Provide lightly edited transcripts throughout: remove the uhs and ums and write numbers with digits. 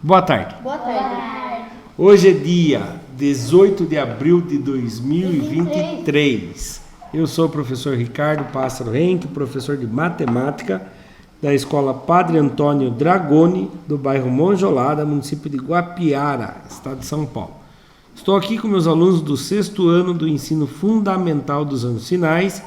Boa tarde. Boa tarde. Hoje é dia 18 de abril de 2023. Eu sou o professor Ricardo Pássaro Henke, professor de matemática da Escola Padre Antônio Dragoni, do bairro Monjolada, município de Guapiara, estado de São Paulo. Estou aqui com meus alunos do 6º ano do ensino fundamental dos anos finais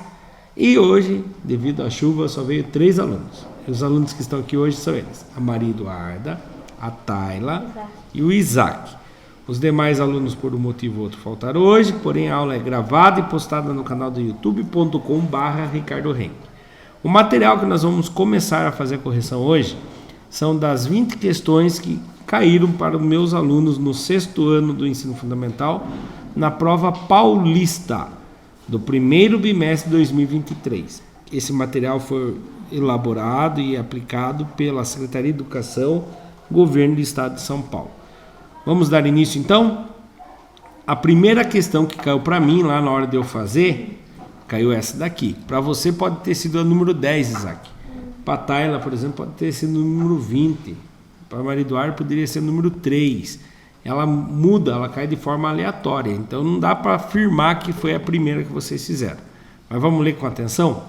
e hoje, devido à chuva, só veio 3 alunos. E os alunos que estão aqui hoje são eles: a Maria Eduarda, a Tayla e o Isaac. Os demais alunos, por um motivo ou outro, faltaram hoje, porém a aula é gravada e postada no canal do youtube.com/Ricardo Henke. O material que nós vamos começar a fazer a correção hoje são das 20 questões que caíram para os meus alunos no 6º ano do ensino fundamental na prova paulista do primeiro bimestre de 2023. Esse material foi elaborado e aplicado pela Secretaria de Educação, Governo do Estado de São Paulo. Vamos dar início então? A primeira questão que caiu para mim lá na hora de eu fazer, caiu essa daqui. Para você pode ter sido a número 10, Isaac. Para a Tayla, por exemplo, pode ter sido o número 20. Para a Maria Eduarda poderia ser o número 3. Ela muda, ela cai de forma aleatória. Então não dá para afirmar que foi a primeira que vocês fizeram. Mas vamos ler com atenção?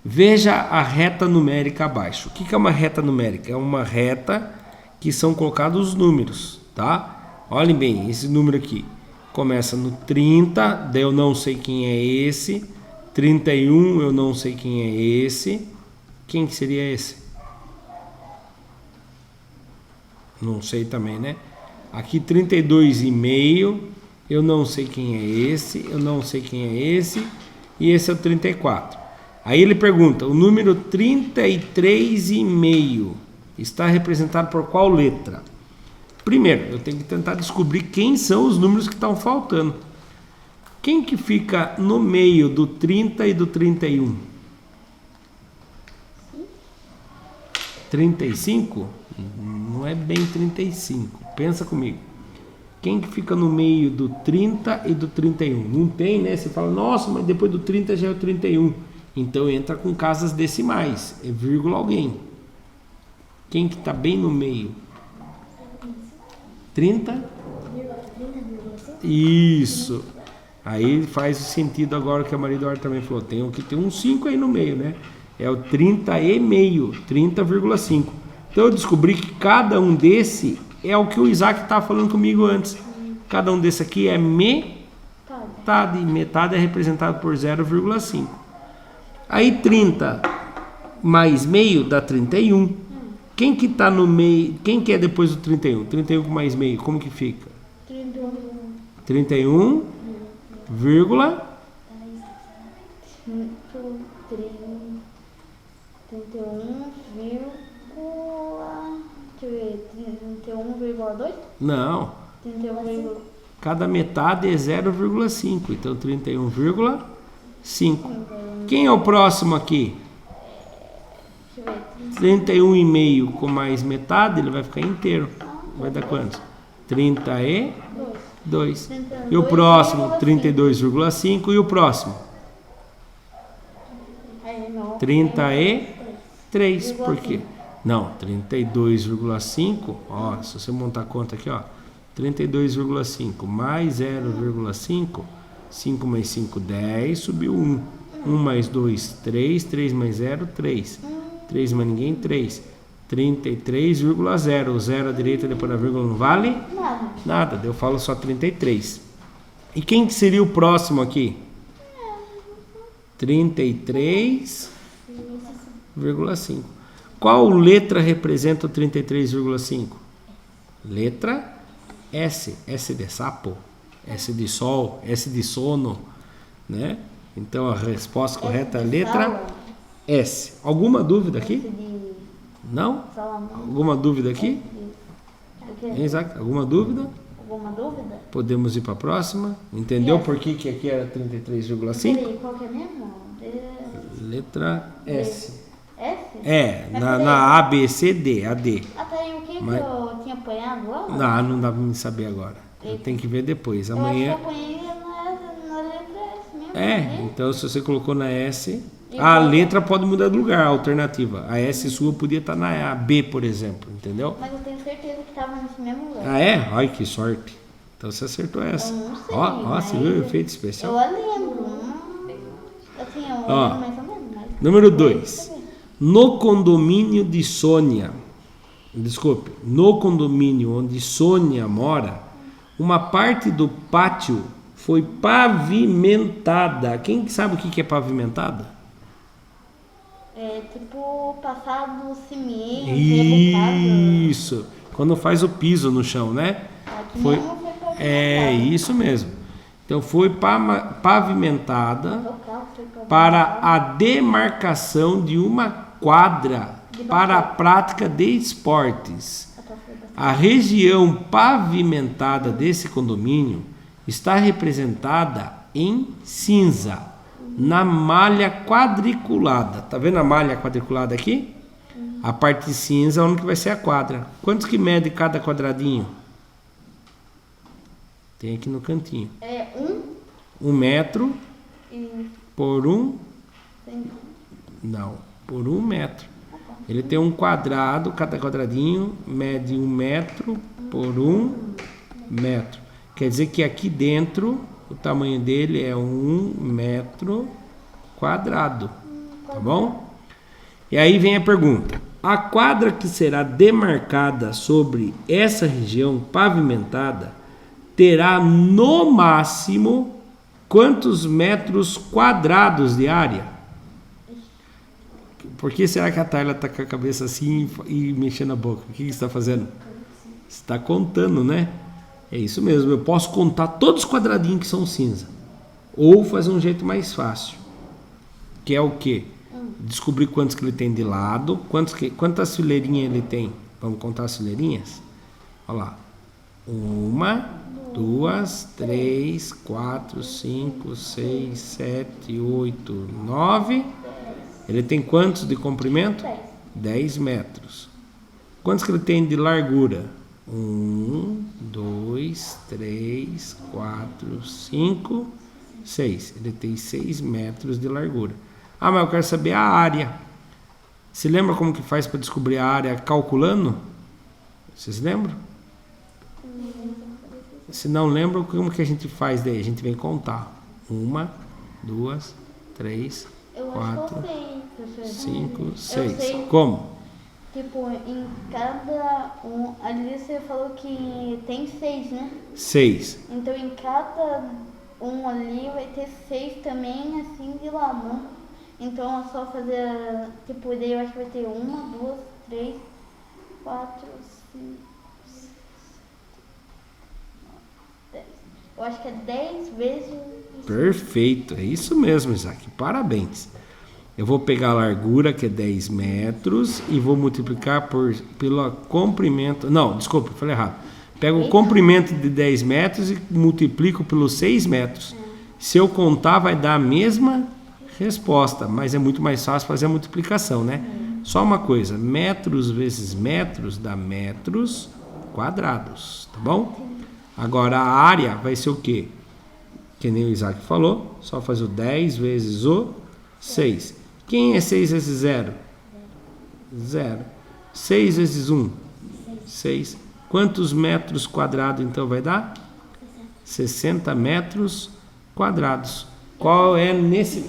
Veja a reta numérica abaixo. O que é uma reta numérica? É uma reta que são colocados os números, tá? Olhem bem, esse número aqui começa no 30, daí eu não sei quem é esse. 31, eu não sei quem é esse. Quem que seria esse? Não sei também, né? Aqui 32,5, eu não sei quem é esse, eu não sei quem é esse, e esse é o 34. Aí ele pergunta, o número 33,5 está representado por qual letra? Primeiro, eu tenho que tentar descobrir quem são os números que estão faltando. Quem que fica no meio do 30 e do 31? 35? Não é bem 35. Pensa comigo. Quem que fica no meio do 30 e do 31? Não tem, né? Você fala, nossa, mas depois do 30 já é o 31. Então entra com casas decimais. É vírgula alguém. Quem que está bem no meio? 30? Isso. Aí faz sentido agora que a Maria Eduarda também falou. Tem que ter um 5 aí no meio, né? É o 30,5. 30,5. Então eu descobri que cada um desse é o que o Isaac estava falando comigo antes. Cada um desse aqui é metade. Metade é representado por 0,5. Aí 30 mais meio dá 31. Quem que está no meio? Quem que é depois do 31? 31 com mais meio, como que fica? 31, vírgula? 31,2? Não. 31,5. Cada metade é 0,5. Então 31,5. Quem é o próximo aqui? 31,5 com mais metade, ele vai ficar inteiro. Vai dar quantos? 32. E o próximo? 32,5. E o próximo? 33. Por quê? Não, 32,5. Ó, se você montar a conta aqui, ó. 32,5 mais 0,5. 5 mais 5, 10. Subiu 1. 1 mais 2, 3. 3 mais 0, 3. 3 mais ninguém, 3. 33,0. O 0 à direita depois da vírgula não vale? Nada. Eu falo só 33. E quem que seria o próximo aqui? 33,5. Qual letra representa o 33,5? Letra S. S de sapo, S de sol, S de sono, né? Então a resposta correta é a letra S. Alguma dúvida aqui? Não? Alguma dúvida aqui? Exato. Alguma dúvida? Podemos ir para a próxima. Entendeu por que aqui era 33,5? Qual que é mesmo? Letra S. S? É, na A, B, C, D, a D. Ah, tá aí o que eu tinha apanhado lá? Não dá para me saber agora. Eu tenho que ver depois. Amanhã. Eu apanhei na letra S mesmo. Então se você colocou na S, A letra pode mudar de lugar, a alternativa. A S sua podia estar na B, por exemplo, entendeu? Mas eu tenho certeza que tava nesse mesmo lugar. Ah, é? Ai, que sorte. Então você acertou essa. Eu não sei, Ó, você mas viu o efeito especial? Eu a lembro. Assim, eu Ó, lembro mais ou menos. Mas... Número 2. No condomínio de Sônia, desculpe, no condomínio onde Sônia mora, uma parte do pátio foi pavimentada. Quem sabe o que é pavimentada? É tipo passado cimento, rebocado. Isso. Quando faz o piso no chão, né? Aqui Foi, mesmo foi pavimentado. é isso mesmo. Então foi pavimentada Local foi pavimentado. para a demarcação de uma quadra para a prática de esportes. A região pavimentada desse condomínio está representada em cinza, na malha quadriculada. Tá vendo a malha quadriculada aqui? A parte cinza é onde que vai ser a quadra. Quantos que mede cada quadradinho? Tem aqui no cantinho. É 1 metro e por 1... cinco. Não, por 1 metro. Ele tem um quadrado, cada quadradinho mede 1 metro por 1 metro. Quer dizer que aqui dentro o tamanho dele é 1 metro quadrado. Tá bom? E aí vem a pergunta. A quadra que será demarcada sobre essa região pavimentada terá no máximo quantos metros quadrados de área? Por que será que a Tayla está com a cabeça assim e mexendo a boca? O que você está fazendo? Você está contando, né? É isso mesmo. Eu posso contar todos os quadradinhos que são cinza. Ou fazer um jeito mais fácil. Que é o quê? Descobrir quantos que ele tem de lado. Quantas fileirinhas ele tem? Vamos contar as fileirinhas? Olha lá. 1, 2, 3, 4, 5, 6, 7, 8, 9... Ele tem quantos de comprimento? 10 metros. Quantos que ele tem de largura? 1, 2, 3, 4, 5, 6. Ele tem 6 metros de largura. Ah, mas eu quero saber a área. Se lembra como que faz para descobrir a área calculando? Vocês lembram? Se não lembram, como que a gente faz daí? A gente vem contar. 1, 2, 3, Eu 4, acho que eu sei, professor. 5, Eu 6. sei. Como? Tipo, em cada um. Ali você falou que tem 6, né? 6. Então em cada um ali vai ter 6 também, assim, de lado, né? Então é só fazer. Tipo, daí eu acho que vai ter 1, 2, 3, 4, 5, 6, 10. Eu acho que é 10 vezes. Perfeito, é isso mesmo, Isaac. Parabéns. Eu vou pegar a largura, que é 10 metros, e vou multiplicar pelo comprimento. Não, desculpa, falei errado. Pego o comprimento de 10 metros e multiplico pelos 6 metros. Se eu contar, vai dar a mesma resposta, mas é muito mais fácil fazer a multiplicação, né? Só uma coisa: metros vezes metros dá metros quadrados, tá bom? Agora a área vai ser o quê? Que nem o Isaac falou, só faz o 10 vezes o 6. Quem é 6 vezes 0? 0. 6 vezes 1? 6. Quantos metros quadrados então vai dar? 60 metros quadrados. Qual é nesse...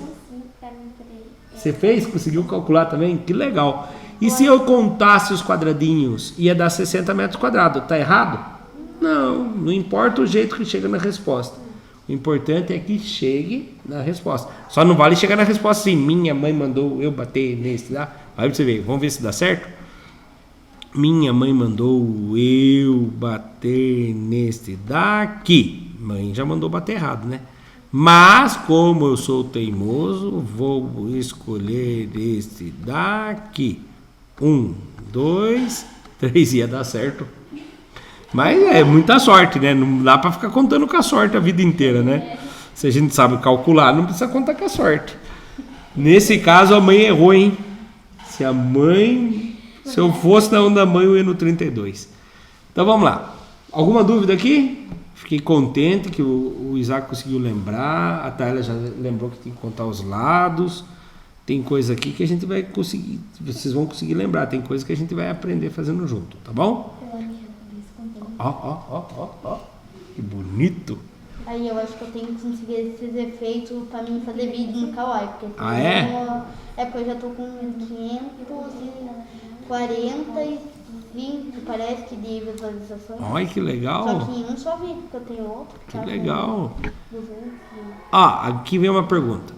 Você fez? Conseguiu calcular também? Que legal. E se eu contasse os quadradinhos, ia dar 60 metros quadrados. Tá errado? Não, não importa o jeito que chega na resposta. O importante é que chegue na resposta. Só não vale chegar na resposta assim: minha mãe mandou eu bater nesse, tá? Aí pra você ver, vamos ver se dá certo? Minha mãe mandou eu bater neste daqui. Mãe já mandou bater errado, né? Mas, como eu sou teimoso, vou escolher este daqui. 1, 2, 3, ia dar certo. Mas é muita sorte, né? Não dá pra ficar contando com a sorte a vida inteira, né? Se a gente sabe calcular, não precisa contar com a sorte. Nesse caso, a mãe errou, hein? Se eu fosse na onda da mãe, eu ia no 32. Então vamos lá. Alguma dúvida aqui? Fiquei contente que o Isaac conseguiu lembrar. A Tayla já lembrou que tem que contar os lados. tem coisa aqui que a gente vai conseguir, vocês vão conseguir lembrar, tem coisa que a gente vai aprender fazendo junto, tá bom? Ó, que bonito. Aí eu acho que eu tenho que conseguir esses efeitos pra mim fazer vídeo no Kawaii, porque Ah, é? porque eu já tô com 545, parece que de visualizações. Olha que legal. Só que em um só vídeo, porque eu tenho outro. Que tá com legal. 200. Aqui vem uma pergunta.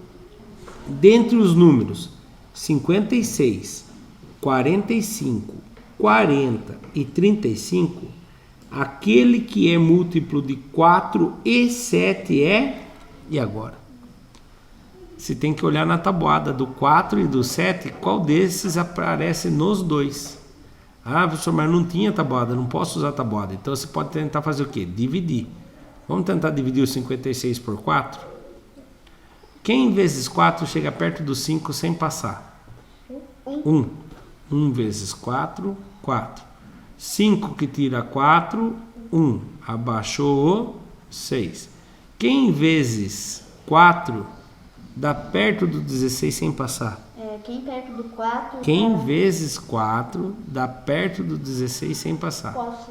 Dentre os números 56, 45, 40 e 35, aquele que é múltiplo de 4 e 7 é... E agora? Você tem que olhar na tabuada do 4 e do 7, qual desses aparece nos dois. Ah, professor, mas não tinha tabuada, não posso usar tabuada. Então você pode tentar fazer o quê? Dividir. Vamos tentar dividir o 56 por 4? Quem vezes 4 chega perto do 5 sem passar? 1. 1 vezes 4, 4. 5 que tira 4, 1. Abaixou 6. Quem vezes 4 dá perto do 16 sem passar? Quem perto do 4... Quem vezes 4 dá perto do 16 sem passar? Posso...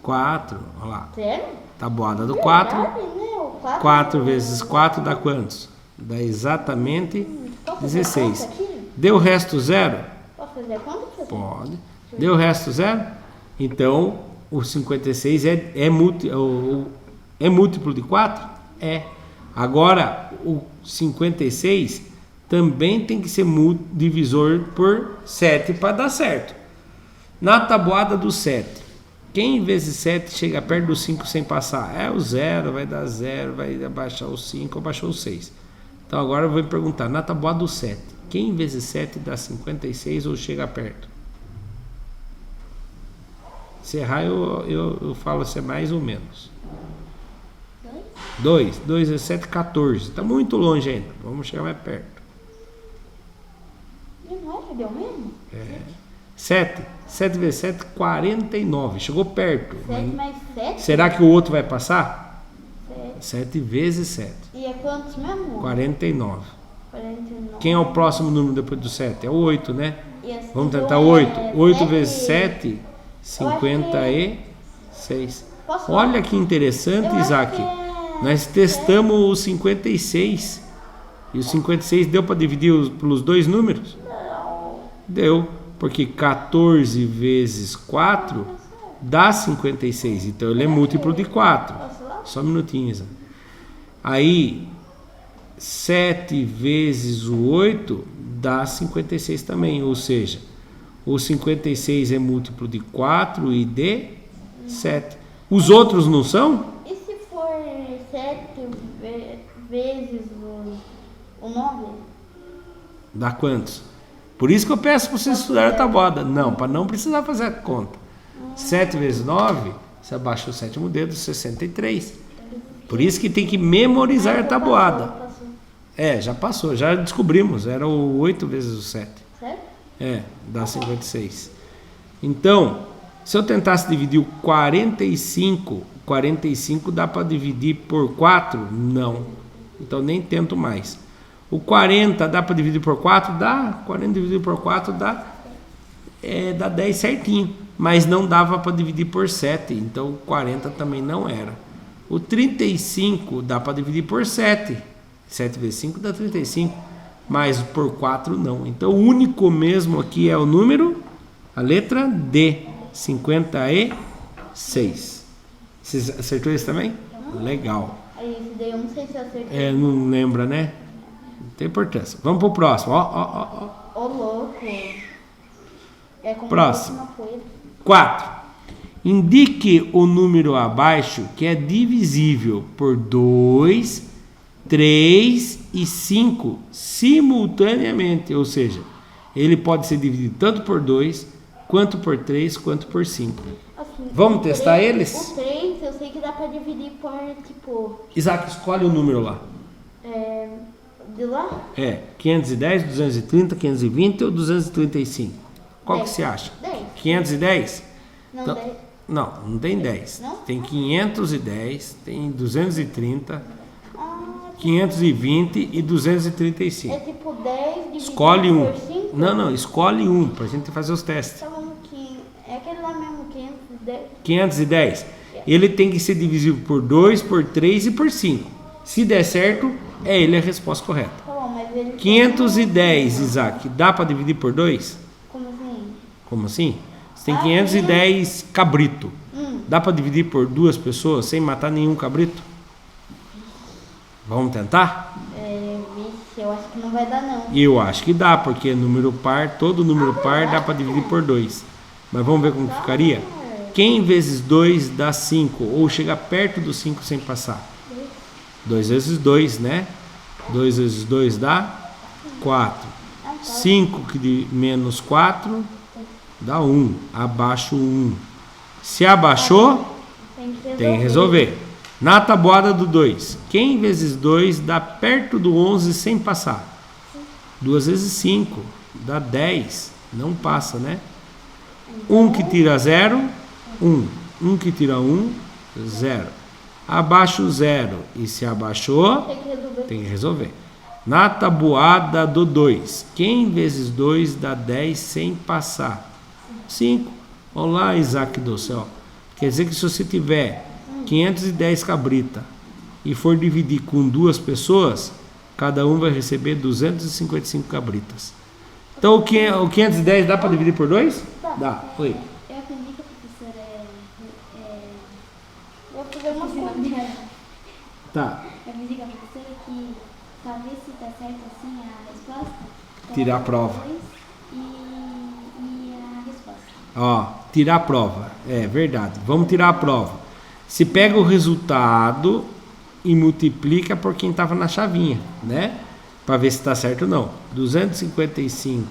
4, olha lá. Sério? Tabuada do 4. Verdade, né? O 4 vezes 4 dá quantos? Dá exatamente Posso fazer 16. conta aqui? Deu o resto zero? Posso fazer a conta, professor? Pode. Deu o resto zero? Então, o 56 é múltiplo de 4? É. Agora, o 56 também tem que ser divisor por 7 para dar certo. Na tabuada do 7, quem vezes 7 chega perto do 5 sem passar? É o 0, vai dar 0, vai abaixar o 5, abaixou o 6. Então agora eu vou perguntar, na tabuada do 7, quem vezes 7 dá 56 ou chega perto? Se errar eu falo se é mais ou menos. 2 vezes 7, 14. Está muito longe ainda, vamos chegar mais perto. Não é, deu mesmo? 7 vezes 7, 49. Chegou perto. 7 mais 7? Será que o outro vai passar? 7. 7 vezes 7. E é quantos mesmo? 49. 49. Quem é o próximo número depois do 7? É o 8, né? Yes. Vamos Então tentar 8. 8 7 vezes 7, 56. Posso Olha que interessante, Eu acho Isaac. que Nós testamos o 56. E o 56 deu para dividir pelos dois números? Não. Deu. Porque 14 vezes 4 dá 56. Então ele é múltiplo de 4. Posso lá? Só um minutinho, Isaac. Aí, 7 vezes o 8 dá 56 também. Ou seja, o 56 é múltiplo de 4 e de 7. Os outros não são? E se for 7 vezes o 9? Dá quantos? Por isso que eu peço para vocês estudarem a tabuada. Não, para não precisar fazer a conta. 7 vezes 9, você abaixa o sétimo dedo, 63. Por isso que tem que memorizar a tabuada. Passou. Já passou, já descobrimos. Era o 8 vezes o 7. Sério? Dá 56. Então, se eu tentasse dividir o 45 dá para dividir por 4? Não. Então nem tento mais. O 40 dá para dividir por 4? Dá. 40 dividido por 4 dá 10 certinho. Mas não dava para dividir por 7. Então o 40 também não era. O 35 dá para dividir por 7. 7 vezes 5 dá 35. Mas por 4 não. Então o único mesmo aqui é o número, a letra D. 56. Você acertou isso também? Legal. Aí esse daí eu não sei se eu acertei. Não lembra, né? Não tem importância. Vamos pro próximo. Ó. Ô, louco. É como Próximo. se fosse uma poeira. 4. Indique o número abaixo que é divisível por 2, 3 e 5 simultaneamente. Ou seja, ele pode ser dividido tanto por 2, quanto por 3, quanto por 5. Assim, Vamos o testar 3, eles? O 3 eu sei que dá pra dividir por, tipo... Isaac, escolhe o número lá. De lá? 510, 230, 520 ou 235? Qual que 10. você acha? 10. 510? Não, Então, 10. não tem 10. Não? Tem 510, tem 230, 520 e 235. É tipo 10 dividido Escolhe um. por 5? Não, escolhe um pra gente fazer os testes. Tá bom, é aquele lá mesmo, 510. 510. Ele tem que ser divisível por 2, por 3 e por 5. Se der certo, ele é a resposta correta. Tá bom, mas ele... 510, Isaac, dá para dividir por 2? Como assim? Como assim? Você tem 510 cabrito. Dá para dividir por 2 pessoas sem matar nenhum cabrito? Vamos tentar? Vixe, eu acho que não vai dar não. Eu acho que dá, porque número par, todo número par dá para dividir por 2. Mas vamos ver como que ficaria? Quem vezes 2 dá 5, ou chega perto do 5 sem passar? 2 vezes 2, né? 2 vezes 2 dá 4. 5 menos 4 dá 1. Abaixo 1. Se abaixou, tem que resolver. Na tabuada do 2, quem vezes 2 dá perto do 11 sem passar? 2 vezes 5 dá 10. Não passa, né? 1 que tira 0, 1. 1 que tira 1, 0. Abaixo 0. E se abaixou, tem que resolver. Na tabuada do 2, quem vezes 2 dá 10 sem passar? 5. Olá, Isaac do céu. Quer dizer que se você tiver 510 cabrita e for dividir com 2 pessoas, cada um vai receber 255 cabritas. Então o 510 dá para dividir por 2? Dá. Oi. Eu aprendi que a professora Vou fazer uma conta. Tá. Eu aprendi com a professora que talvez se tá certo assim a resposta. Tirar a prova. E a resposta. Ó, tirar a prova. É verdade. Vamos tirar a prova. Se pega o resultado e multiplica por quem estava na chavinha, né? Para ver se está certo ou não. 255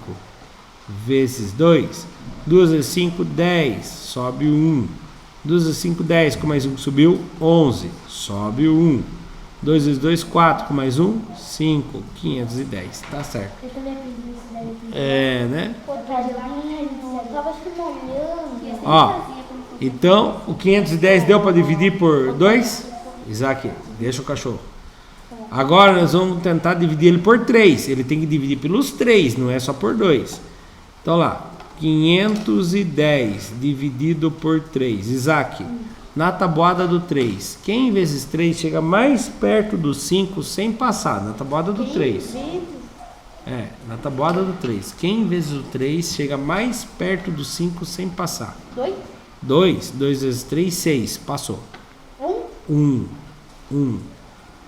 vezes 2. 2 vezes 5, 10. Sobe 1. 2 vezes 5, 10. Com mais 1 que subiu, 11. Sobe 1. 2 vezes 2, 4. Com mais 1, 5. 510. Tá certo. Eu também aprendi isso daí. É, né? Pô, tadinho, eu tava se molhando. Ó, então o 510 deu para dividir por 2? Isaac, deixa o cachorro. Agora nós vamos tentar dividir ele por 3. Ele tem que dividir pelos 3, não é só por 2. Então lá, 510 dividido por 3. Isaac, na tabuada do 3, quem vezes 3 chega mais perto do 5 sem passar? Na tabuada do 3. Na tabuada do 3. Quem vezes o 3 chega mais perto do 5 sem passar? 2? 2. 2 vezes 3, 6. Passou. 1? 1.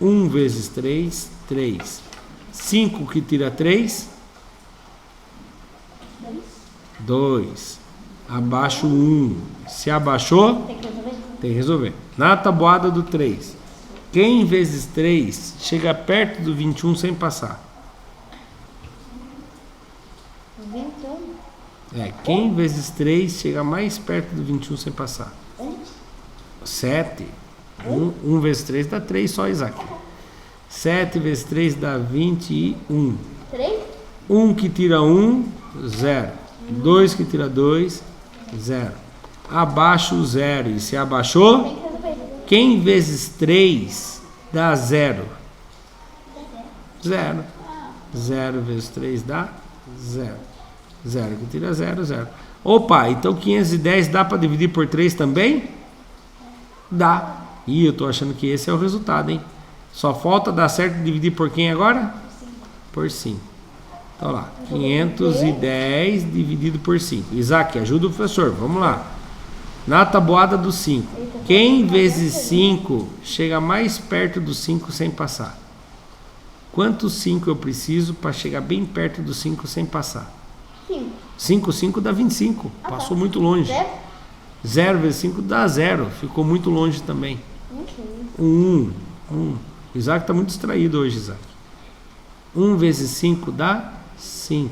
1 vezes 3, 3. 5 que tira 3? 2. Abaixo 1. Se abaixou, Tem que resolver? tem que resolver. Na tabuada do 3, quem vezes 3 chega perto do 21 sem passar? 21? Quem vezes 3 chega mais perto do 21 sem passar? 7. 1 vezes 3 dá 3 só, Isaac. 7 vezes 3 dá 21. 3? 1 que tira 1, 0. 2 que tira 2, 0. Abaixo 0. E se abaixou, Tem que resolver. quem vezes 3 dá 0? 0. 0 vezes 3 dá 0. 0 que tira 0, 0. Opa, então 510 dá para dividir por 3 também? Dá. Ih, eu tô achando que esse é o resultado, hein? Só falta dar certo dividir por quem agora? Por 5. Então lá, 510 dividido por 5. Isaac, ajuda o professor, vamos lá. Na tabuada do 5, quem vezes 5 chega mais perto do 5 sem passar? Quantos 5 eu preciso para chegar bem perto do 5 sem passar? 5. 5 dá 25. Passou muito longe. 0? 0 vezes 5 dá 0. Ficou muito longe também. 1. Isaac está muito distraído hoje, Isaac. 1 vezes 5 dá 5.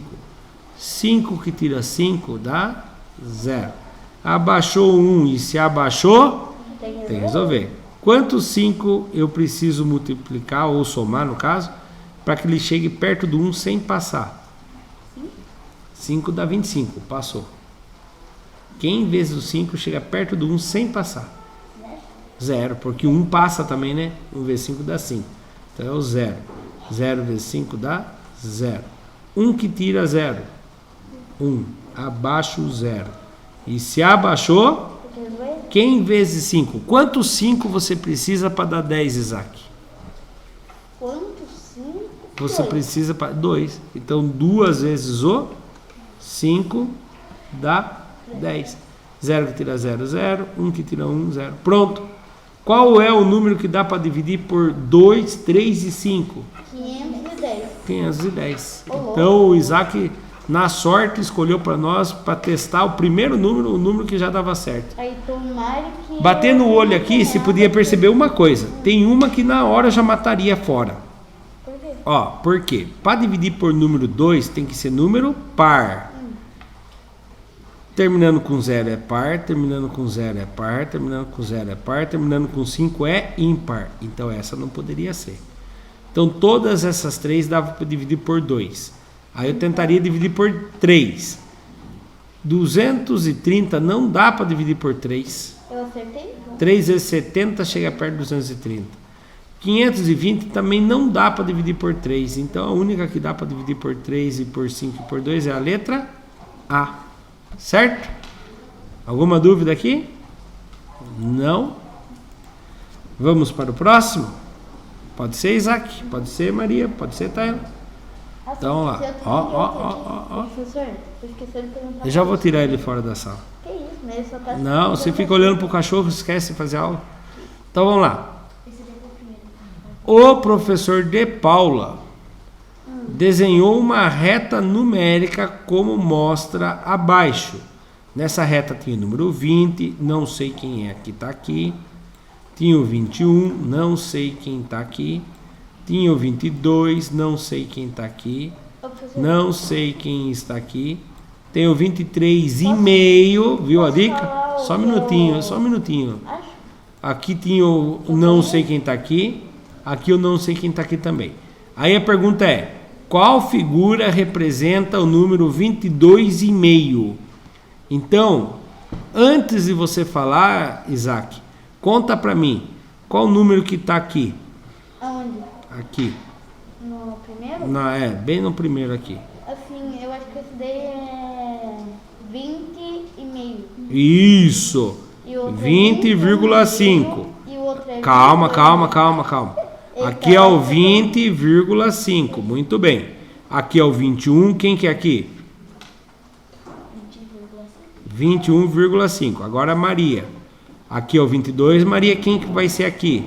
5 que tira 5 dá 0. Abaixou 1 e se abaixou, tem que resolver. Quantos 5 eu preciso multiplicar ou somar, no caso, para que ele chegue perto do 1 sem passar? 5 dá 25, passou. Quem vezes o 5 chega perto do 1 sem passar? 0, porque 1 passa também, né? 1 vezes 5 dá 5. Então é o 0. 0 vezes 5 dá 0. 1 que tira 0. 1. Abaixo o 0. E se abaixou, quem vezes 5? Quantos 5 você precisa para dar 10, Isaac? Quantos? 5? Você precisa para 2. Então 2 vezes o 5 dá 10. 0 que tira 0, 0. 1 que tira 1, 0. Pronto. Qual é o número que dá para dividir por 2, 3 e 5? 510. 510. Então o Isaac, na sorte, escolheu para nós, para testar o primeiro número, o número que já dava certo. Aí tomara que... Batendo o olho aqui, se podia perceber uma coisa. Tem uma que na hora já mataria fora. Por quê? Ó, por quê? Para dividir por número 2 tem que ser número par. Terminando com 0 é par, terminando com 0 é par, terminando com 0 é par, terminando com 5 é ímpar. Então essa não poderia ser. Então todas essas três dava para dividir por 2. Aí eu tentaria dividir por 3. 230 não dá para dividir por 3. Eu acertei? 3 vezes 70 chega perto de 230. 520 também não dá para dividir por 3. Então a única que dá para dividir por 3 e por 5 e por 2 é a letra A. Certo? Alguma dúvida aqui? Não? Vamos para o próximo? Pode ser Isaac, pode ser Maria, pode ser Taylor. Então lá. Ó. Professor, eu esqueci de perguntar. Eu já vou tirar ele fora da sala. Que isso, mas ele só tá... Não, você fica olhando pro cachorro, esquece de fazer aula. Então vamos lá. O professor de Paula desenhou uma reta numérica como mostra abaixo. Nessa reta tinha o número 20, não sei quem é que está aqui. Tinha o 21, não sei quem está aqui. Tinha o 22, não sei quem está aqui. Não sei quem está aqui. Tem o 23,5, viu a dica? Só um minutinho. Aqui tinha o não sei quem está aqui. Aqui eu não sei quem está aqui também. Aí a pergunta é: qual figura representa o número 22,5? Então, antes de você falar, Isaac, conta para mim, qual o número que está aqui? Aonde? Aqui. No primeiro? Bem no primeiro aqui. Assim, eu acho que esse daí é 20,5. Isso. 20,5. E o outro é... Calma. Aqui é o 20,5. Muito bem. Aqui é o 21. Quem que é aqui? 21,5. Agora a Maria. Aqui é o 22. Maria, quem que vai ser aqui?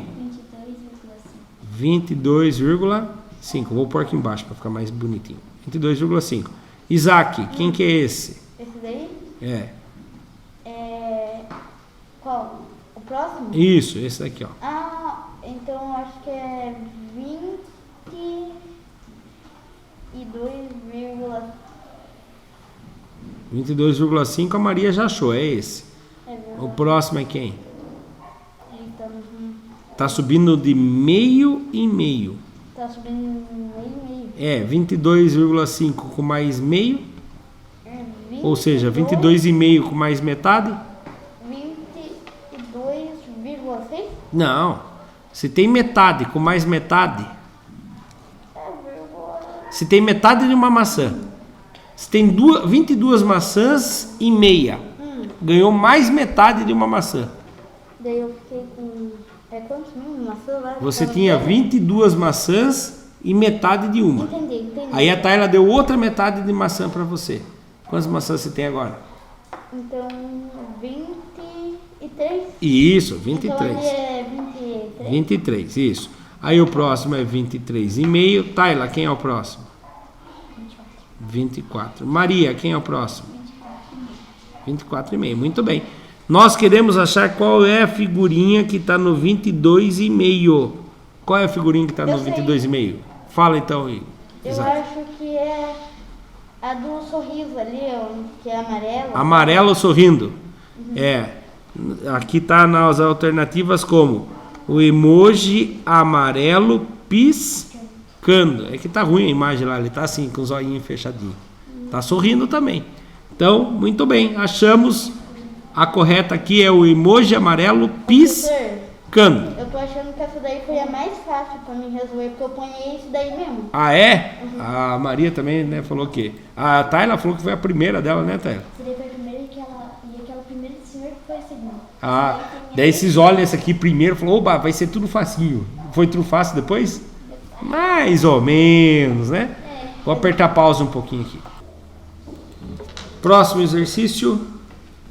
22,5. Vou pôr aqui embaixo para ficar mais bonitinho. 22,5. Isaac, quem que é esse? Esse daí? É. Qual? O próximo? Isso, esse daqui, ó. Ah, então eu acho que é 22,5 a Maria já achou, é esse. É verdade. O próximo é quem? Então, Tá subindo de meio em meio. tá subindo meio. É, 22,5 com mais meio, É ou seja, 22,5 com mais metade? 22,6? Não. Se tem metade com mais metade, se tem metade de uma maçã, se tem 22 maçãs e meia, ganhou mais metade de uma maçã. Daí eu fiquei com... quantos mesmo? Maçã lá? Você tinha 22 maçãs e metade de uma. Entendi. Aí a Tayla deu outra metade de maçã para você. Quantas maçãs você tem agora? Então, 23. Isso, 23. Então ali é 23. 23, isso. Aí o próximo é 23,5. Tayla, quem é o próximo? 24. Maria, quem é o próximo? 24,5. Muito bem. Nós queremos achar qual é a figurinha que está no 22,5. Qual é a figurinha que está no 22,5? Fala então aí. Eu Isaac. acho que é a do sorriso ali, que é amarelo. Amarelo sorrindo. Aqui tá nas alternativas como o emoji amarelo piscando. É que tá ruim a imagem lá, ele tá assim com os olhinhos fechadinhos. Tá sorrindo também. Então, muito bem, achamos a correta aqui é o emoji amarelo piscando. Eu tô achando que essa daí foi a mais fácil pra mim resolver, porque eu ponhei isso daí mesmo. Ah, é? A Maria também, né, falou que... A Tayla falou que foi a primeira dela, né, Tayla? Seria a primeira e aquela primeira de senhor que foi a segunda. Ah, daí vocês olham essa aqui primeiro e falam, oba, vai ser tudo facinho. Foi tudo fácil depois? Mais ou menos, né? Vou apertar pausa um pouquinho aqui. Próximo exercício.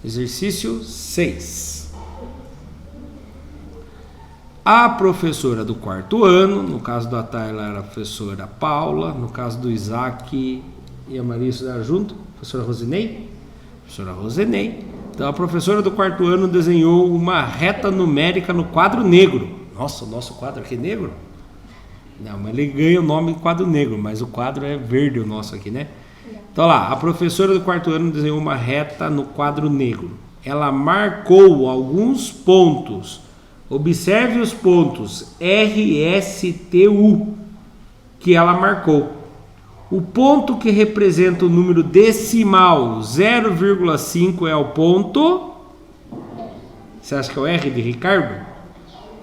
Exercício 6. A professora do quarto ano, no caso da Tayla era a professora Paula, no caso do Isaac e a Maria estudaram junto, professora Rosinei. Professora Rosinei. Então a professora do quarto ano desenhou uma reta numérica no quadro negro. Nossa, o nosso quadro aqui é negro? Não, mas ele ganha o nome de quadro negro, mas o quadro é verde o nosso aqui, né? Então lá, a professora do quarto ano desenhou uma reta no quadro negro. Ela marcou alguns pontos. Observe os pontos R, S, T, U que ela marcou. O ponto que representa o número decimal 0,5 é o ponto... Você acha que é o R de Ricardo?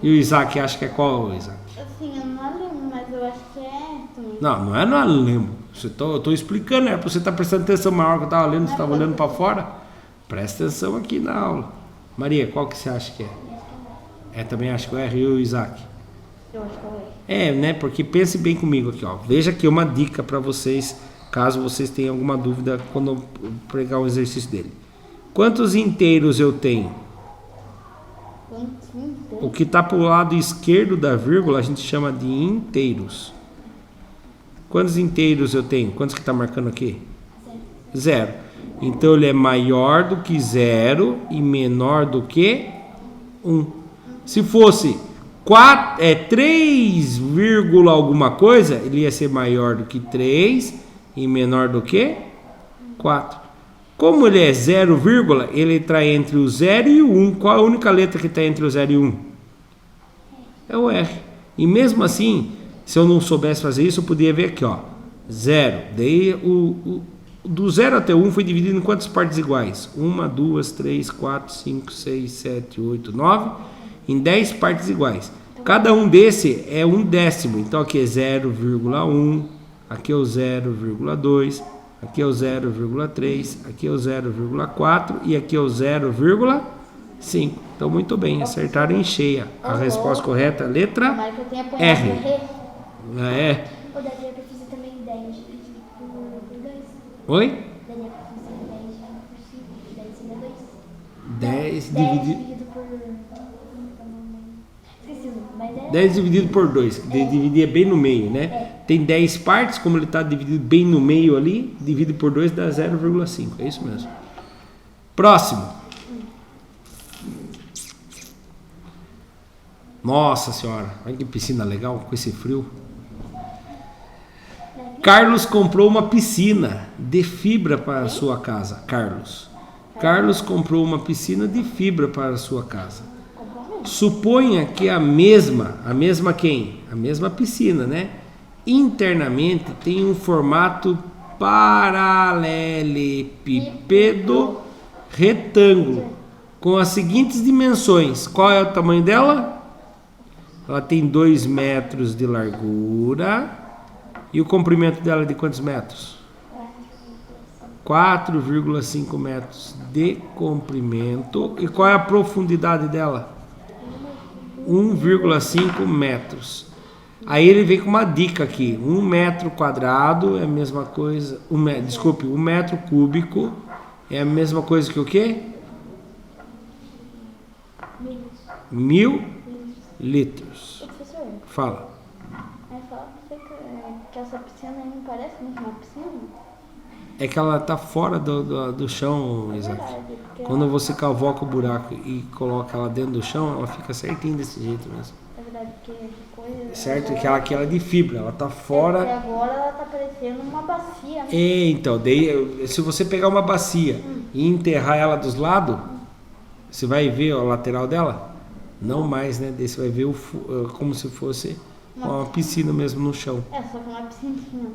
E o Isaac acha que é qual, Isaac? Assim, eu não lembro, mas eu acho que é também. Não lembro. Eu estou explicando, é para você estar prestando atenção maior que eu estava lendo, você estava olhando para fora. Presta atenção aqui na aula. Maria, qual que você acha que é? Também acho que é o R e o Isaac. Eu acho que é. Né? Porque pense bem comigo aqui, ó. Veja aqui uma dica para vocês, caso vocês tenham alguma dúvida quando eu pregar o exercício dele. Quantos inteiros eu tenho? O que está para o lado esquerdo da vírgula a gente chama de inteiros. Quantos inteiros eu tenho? Quantos que está marcando aqui? 0. Então ele é maior do que 0 e menor do que 1. Se fosse 3, alguma coisa, ele ia ser maior do que 3 e menor do que 4. Como ele é 0, ele está entre o 0 e o 1. Qual a única letra que está entre o 0 e o 1? É o R. E mesmo assim, se eu não soubesse fazer isso, eu podia ver aqui, ó. 0. Daí do 0 até o 1 foi dividido em quantas partes iguais? 1, 2, 3, 4, 5, 6, 7, 8, 9. Em 10 partes iguais. Cada um desse é um décimo. Então aqui é 0,1, aqui é o 0,2, aqui é o 0,3, aqui é o 0,4 e aqui é o 0,5. Então muito bem, acertaram em cheia. A resposta correta é a letra R. É. Ou daria pra fazer também 10 dividido por 2? Oi? Daria pra fazer 10 dividido por 5, daí seria 2. 10 dividido por... Esqueci, mas é... 10 dividido por 2, dividir bem no meio, né? Tem 10 partes, como ele está dividido bem no meio ali, divide por 2 dá 0,5, é isso mesmo. Próximo. Nossa senhora, olha que piscina legal com esse frio. Carlos comprou uma piscina de fibra para a sua casa. Carlos comprou uma piscina de fibra para a sua casa. Suponha que a mesma quem? A mesma piscina, né? Internamente tem um formato paralelepípedo retângulo com as seguintes dimensões. Qual é o tamanho dela? Ela tem 2 metros de largura. E o comprimento dela é de quantos metros? 4,5 metros de comprimento. E qual é a profundidade dela? 1,5 metros. Aí ele vem com uma dica aqui. 1 metro quadrado é a mesma coisa. 1 metro cúbico é a mesma coisa que o quê? 1000 litros. Professor, Fala. fala pra você que essa piscina aí não parece muito uma piscina? É que ela tá fora do chão, Isaac. Quando você cavoca o buraco e coloca ela dentro do chão, ela fica certinho desse jeito mesmo. É verdade, porque depois... Certo? Que ela é de fibra, ela tá fora... E agora ela tá parecendo uma bacia, né? Então, daí, se você pegar uma bacia e enterrar ela dos lados, você vai ver a lateral dela? Não mais, né? Daí você vai ver como se fosse uma piscina mesmo no chão. Só que uma piscininha.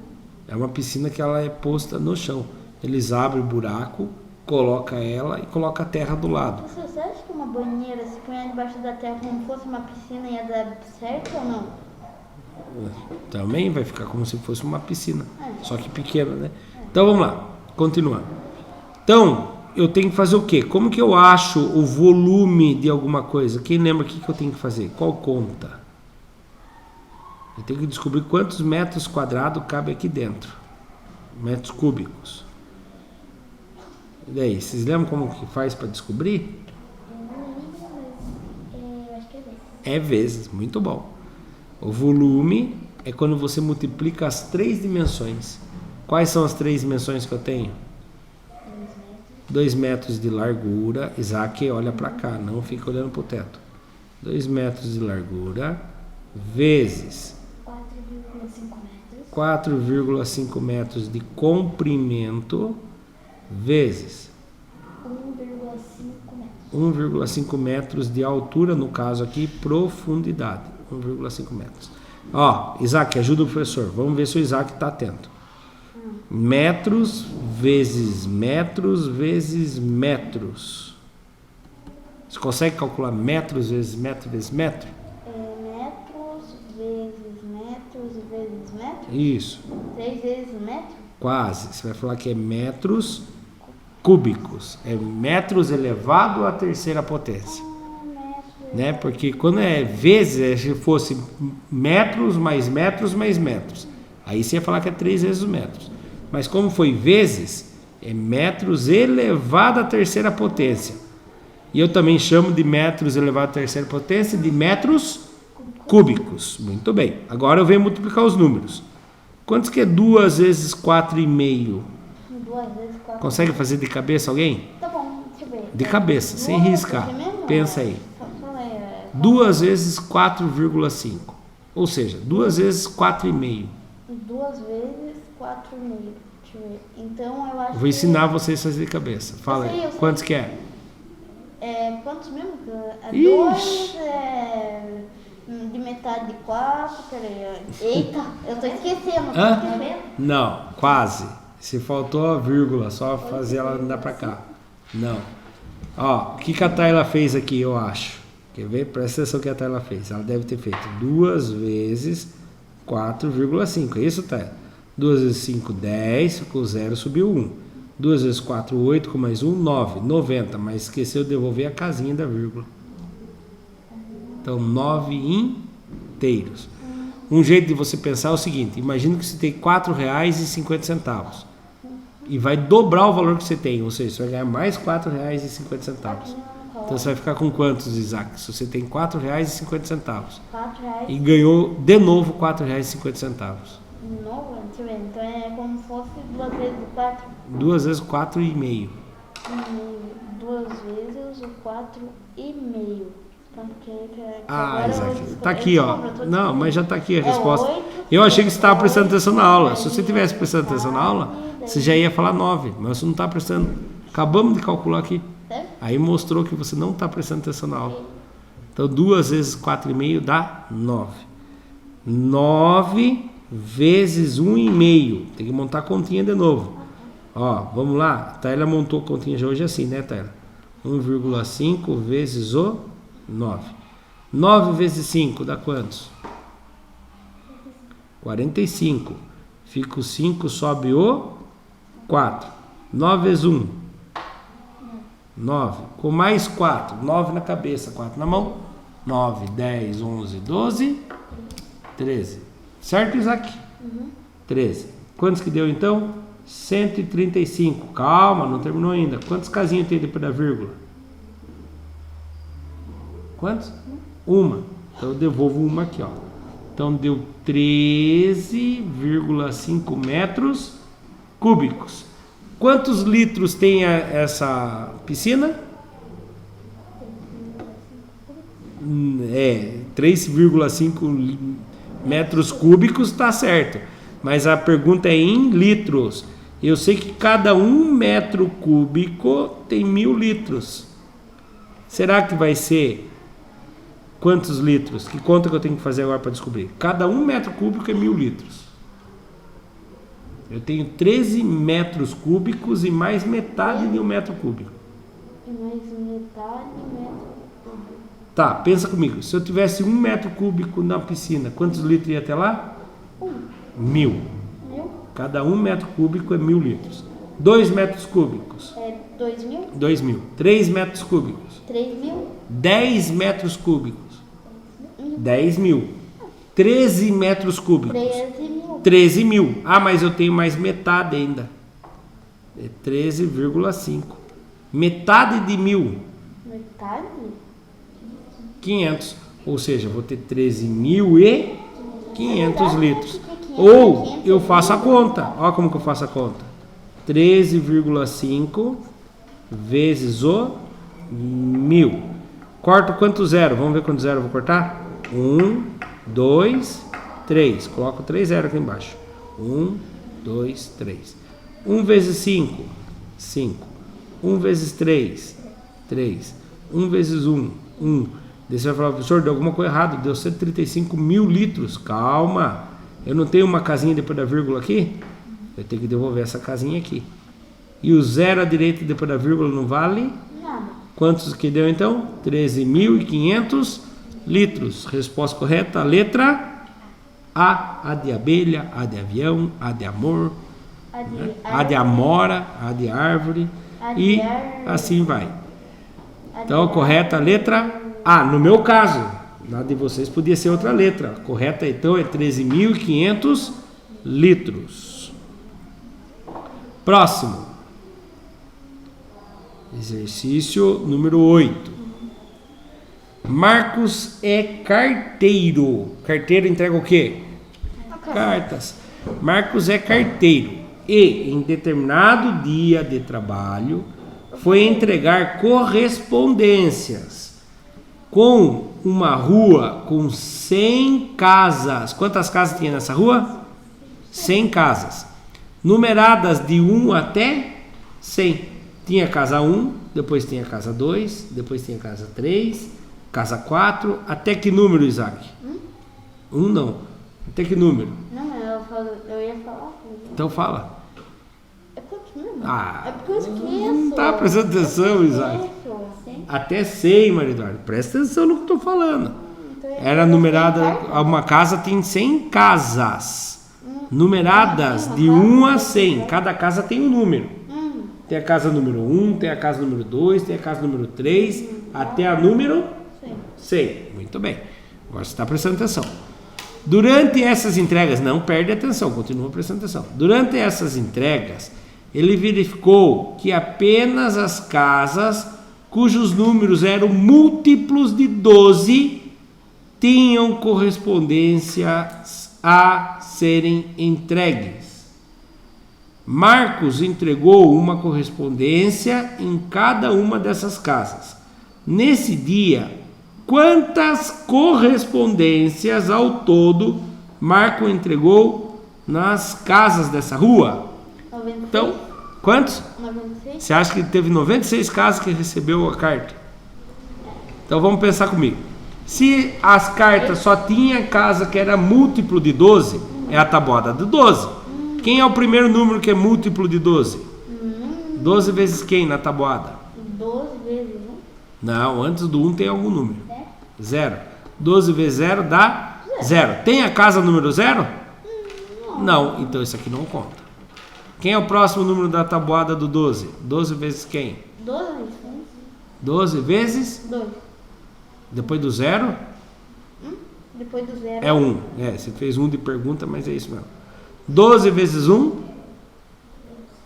É uma piscina que ela é posta no chão. Eles abrem o buraco, coloca ela e coloca a terra do lado. Você acha que uma banheira, se põe debaixo da terra como fosse uma piscina, ia dar certo ou não? Também vai ficar como se fosse uma piscina, só que pequena, né? Então vamos lá, continuando. Então, eu tenho que fazer o quê? Como que eu acho o volume de alguma coisa? Quem lembra o que eu tenho que fazer? Qual conta? Eu tenho que descobrir quantos metros quadrados cabe aqui dentro. Metros cúbicos. E daí, vocês lembram como que faz para descobrir? Eu acho que é vezes. É vezes, muito bom. O volume é quando você multiplica as 3 dimensões. Quais são as 3 dimensões que eu tenho? 2 metros de largura. Isaac, olha para cá, não fica olhando para o teto. 2 metros de largura vezes 4,5 metros de comprimento vezes 1,5 metros de altura, no caso aqui, profundidade. 1,5 metros. Ó, Isaac, ajuda o professor. Vamos ver se o Isaac está atento. Metros vezes metros vezes metros. Você consegue calcular metros vezes metro vezes metro? Metros vezes metros vezes metros? Isso. 3 vezes metro? Quase. Você vai falar que é metros cúbicos. É metros elevado à terceira potência. Né? Porque quando é vezes, se fosse metros mais metros mais metros. Aí você ia falar que é 3 vezes os metros. Mas como foi vezes, é metros elevado à terceira potência. E eu também chamo de metros elevado à terceira potência de metros cúbicos. Muito bem. Agora eu venho multiplicar os números. Quantos que é 2 vezes 4,5? 2 vezes 4. Consegue fazer de cabeça alguém? Tá bom, deixa eu ver. De cabeça, sem riscar. Pensa aí. Fala aí. 2 vezes 4,5. Ou seja, 2 vezes 4,5. 2 vezes 4,5. Deixa eu ver. Então eu acho Vou ensinar vocês a fazer de cabeça. Fala Eu sei, aí. eu sei. Quantos que é? Quantos mesmo? Ixi. 2 de metade de 4. Peraí. Eita, eu tô esquecendo. Hã? Tô esquecendo. Não, quase. Se faltou a vírgula, só fazer ela andar pra cá. Não. Ó, o que a Tayla fez aqui, eu acho. Quer ver? Presta atenção o que a Tayla fez. Ela deve ter feito 2 vezes 4,5. É isso, Tayla? 2 vezes 5, 10. Ficou 0, subiu 1. 2 vezes 4, 8. Com mais 1, 9. 90. Mas esqueceu de devolver a casinha da vírgula. Então, 9 inteiros. Um jeito de você pensar é o seguinte. Imagina que você tem R$4,50. E vai dobrar o valor que você tem. Ou seja, você vai ganhar mais R$4,50. Então você vai ficar com quantos, Isaac? Se você tem R$4,50 R$4. e ganhou de novo R$4,50. De novo? Deixa eu ver. Então é como se fosse 2 vezes 4. 2 vezes 4,5. 2 vezes o 4,5. Isaac, tá aqui, ó. Não, mas já tá aqui a resposta. 8, Eu achei que você estava prestando atenção na aula. Se você tivesse prestando atenção na aula, você já ia falar 9, mas você não está prestando. Acabamos de calcular aqui. Aí mostrou que você não está prestando atenção na aula. Então 2 vezes 4,5 dá 9. 9 vezes 1,5. Tem que montar a continha de novo. Ó, vamos lá. A Tayla montou a continha de hoje assim, né, Tayla? 1,5 vezes o 9. 9 vezes 5 dá quantos? 45. Fica o 5, sobe o 4. 9 vezes 1. 9. Com mais 4. 9 na cabeça, 4 na mão. 9, 10, 11, 12, 13. Certo, Isaac? 13. Quantos que deu então? 135. Calma, não terminou ainda. Quantas casinhas tem depois da vírgula? Quantos? Uma. Então eu devolvo uma aqui, ó. Então deu 13,5 metros cúbicos. Quantos litros tem essa piscina? 3,5 metros cúbicos, tá certo. Mas a pergunta é em litros. Eu sei que cada 1 metro cúbico tem 1.000 litros. Será que vai ser quantos litros? Que conta que eu tenho que fazer agora para descobrir? Cada 1 metro cúbico é 1.000 litros. Eu tenho 13 metros cúbicos e mais metade de 1 metro cúbico. E mais metade metro Tá, pensa comigo. Se eu tivesse 1 metro cúbico na piscina, quantos litros ia até lá? 1000. Cada 1 metro cúbico é 1000 litros. 2 metros cúbicos. É 2.000? 2000. 3 metros cúbicos. 3.000? 10 metros cúbicos. 10.000. 13 metros cúbicos. 13.000. 13.000. Ah, mas eu tenho mais metade ainda. É 13,5. Metade de 1000. Metade? 500. Ou seja, vou ter 13.500 litros. Ou eu faço a conta. Olha como que eu faço a conta. 13,5 vezes o 1000. Corto quanto zero? Vamos ver quanto zero eu vou cortar? 1, 2, 3. Coloco 3 zeros aqui embaixo. 1, 2, 3. 1 vezes 5, 5. 1 vezes 3, 3. 1 vezes 1, 1. Daí você vai falar, professor, deu alguma coisa errada, deu 135.000 litros. Calma, eu não tenho uma casinha depois da vírgula aqui? Eu tenho que devolver essa casinha aqui. E o zero à direita depois da vírgula não vale? Nada. Quantos que deu então? 13.500 litros. Resposta correta, letra A. A de abelha, A de avião, A de amor, A de amora, A de árvore e assim vai. Então a correta letra A. No meu caso, na de vocês podia ser outra letra. A correta então é 13.500 litros. Próximo. Exercício número 8. Marcos é carteiro. Carteiro entrega o quê? Cartas. Marcos é carteiro e, em determinado dia de trabalho, foi entregar correspondências com uma rua com 100 casas. Quantas casas tinha nessa rua? 100 casas. Numeradas de 1 até 100. Tinha casa 1, depois tinha casa 2, depois tinha casa 3, casa 4, até que número, Isaac? 1 não. Até que número? Não, eu ia falar. Então fala. É quanto número? Ah, É porque eu esqueço. não tá prestando atenção, Isaac. Até 100, Maria Eduarda. Presta atenção no que eu tô falando. Era numerada, uma casa tem 100 casas. Numeradas de 1 a 100. Cada casa tem um número. Tem a casa número 1, tem a casa número 2, tem a casa número 3, até a número 100. Muito bem. Agora você está prestando atenção. Durante essas entregas, não perde atenção, continua prestando atenção. Durante essas entregas, ele verificou que apenas as casas cujos números eram múltiplos de 12 tinham correspondências a serem entregues. Marcos entregou uma correspondência em cada uma dessas casas. Nesse dia, quantas correspondências ao todo Marcos entregou nas casas dessa rua? 96. Então, quantos? 96? Você acha que teve 96 casas que recebeu a carta? Então vamos pensar comigo. Se as cartas só tinha casa que era múltiplo de 12, é a tabuada de 12. Quem é o primeiro número que é múltiplo de 12? 12 vezes quem na tabuada? 12 vezes 1. Não, antes do 1 tem algum número. 0. 12 vezes 0 dá 0. Tem a casa número 0? Não, então isso aqui não conta. Quem é o próximo número da tabuada do 12? 12 vezes quem? 12 vezes 12 vezes? 2. Depois do 0? Depois do 0. É 1. Você fez 1 de pergunta, mas é isso mesmo. 12 vezes 1?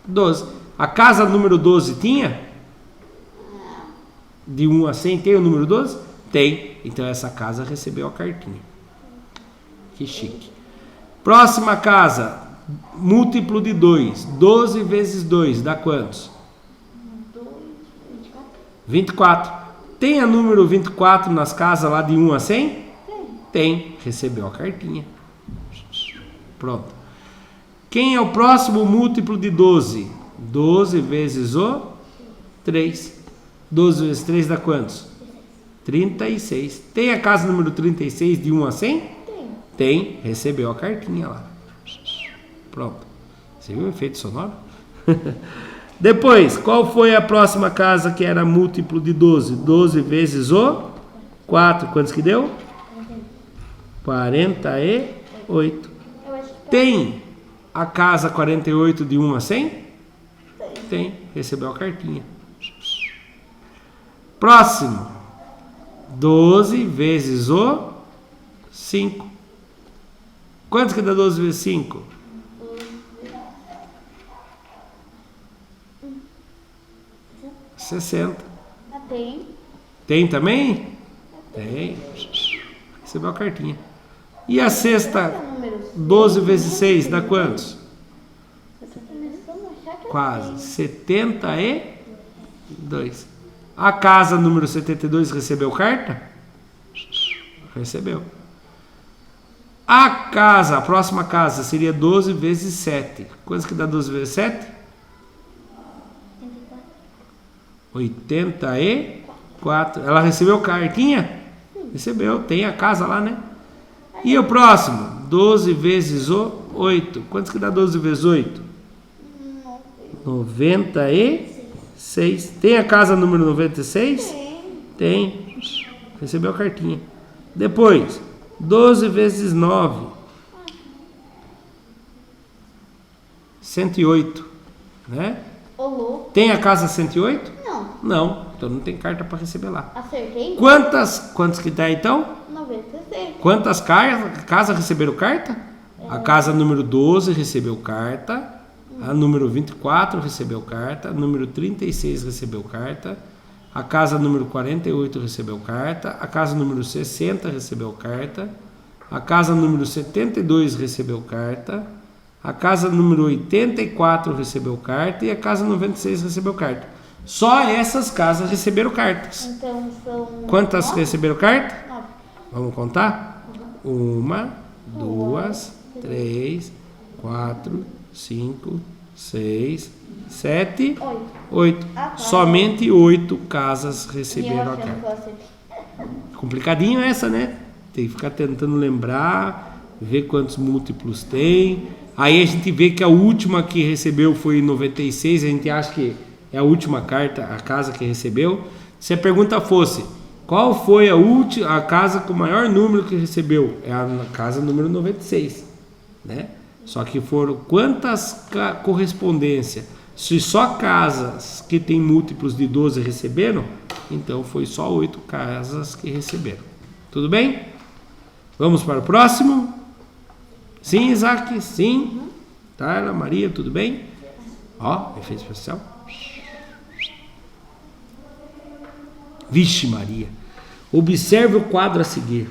12. A casa número 12 tinha? De 1 a 100 tem o número 12? Tem. Então essa casa recebeu a cartinha. Que chique. Próxima casa. Múltiplo de 2. 12 vezes 2 dá quantos? 24. Tem a número 24 nas casas lá de 1 a 100? Tem. Recebeu a cartinha. Pronto. Quem é o próximo múltiplo de 12? 12 vezes o 3. 12 vezes 3 dá quantos? 36. Tem a casa número 36 de 1 a 100? Tem. Recebeu a cartinha lá. Pronto. Você viu o efeito sonoro? Depois, qual foi a próxima casa que era múltiplo de 12? 12 vezes o 4, quantos que deu? 48. Eu acho que Tem a casa 48 de 1 a 100? Tem. Recebeu a cartinha. Próximo. 12 vezes o 5. Quanto que dá 12 vezes 5? 60. tem. Tem também? Tem. Recebeu a cartinha. E a sexta, 12 vezes 6, dá quantos? Eu tô começando a achar que Quase. 72. A casa número 72 recebeu carta? Recebeu. A próxima casa seria 12 vezes 7. Quanto que dá 12 vezes 7? 84. Ela recebeu cartinha? Recebeu. Tem a casa lá, né? E o próximo? 12 vezes o 8. Quanto que dá 12 vezes 8? 96. Tem a casa número 96? Tem. Recebeu a cartinha. Depois, 12 vezes 9. 108. Né? Olô. Tem a casa 108? Não. Não. Então não tem carta para receber lá. Acertei? Quantos que dá então? 96. Quantas casas receberam carta? A casa número 12 recebeu carta. A número 24 recebeu carta. A número 36 recebeu carta. A casa número 48 recebeu carta. A casa número 60 recebeu carta. A casa número 72 recebeu carta. A casa número 84 recebeu carta. E a casa 96 recebeu carta. Só essas casas receberam cartas. Então são. Quantas 9? receberam carta? 9. Vamos contar? 1, 2, 3, 4, 5, 6, 7, 8. Somente 8 casas receberam a carta. Complicadinho essa, né? Tem que ficar tentando lembrar, ver quantos múltiplos tem. Aí a gente vê que a última que recebeu foi em 96, a gente acha que é a última carta, a casa que recebeu. Se a pergunta fosse, qual foi a casa com o maior número que recebeu? É a casa número 96, né? Só que foram quantas correspondências? Se só casas que tem múltiplos de 12 receberam, então foi só 8 casas que receberam. Tudo bem? Vamos para o próximo? Sim, Isaac? Sim? Tayla, Maria, tudo bem? Ó, efeito especial. Vixe Maria. Observe o quadro a seguir.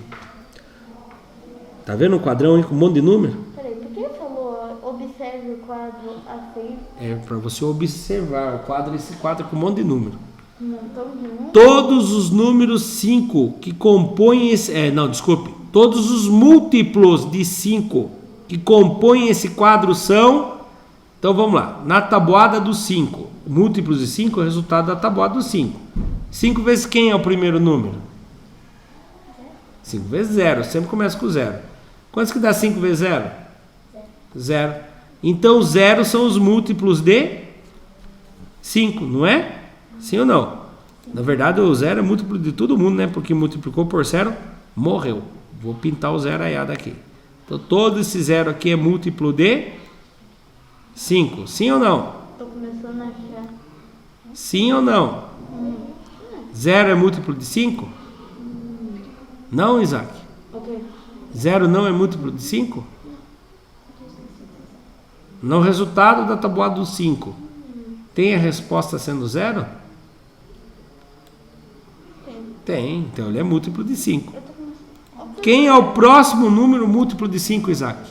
Tá vendo o quadrão aí com um monte de número? Peraí, por que falou observe o quadro assim? É para você observar o quadro, esse quadro com um monte de número. Montão de número? Todos os números 5 que compõem esse... Todos os múltiplos de 5 que compõem esse quadro são... Então vamos lá. Na tabuada dos 5. Múltiplos de 5 é o resultado da tabuada dos 5. 5 vezes quem é o primeiro número? 5 vezes 0. Sempre começa com 0. Quantos que dá 5 vezes 0? 0. Então 0 são os múltiplos de 5, não é? Sim ou não? Na verdade o 0 é múltiplo de todo mundo, né? Porque multiplicou por 0, morreu. Vou pintar o 0 aí daqui. Então todo esse 0 aqui é múltiplo de 5. Sim ou não? Tô começando a achar. Sim ou não? 0 é múltiplo de 5? Não, Isaac? Ok. 0 não é múltiplo de 5? No resultado da tabuada do 5, tem a resposta sendo 0? Tem. Então ele é múltiplo de 5. Quem é o próximo número múltiplo de 5, Isaac?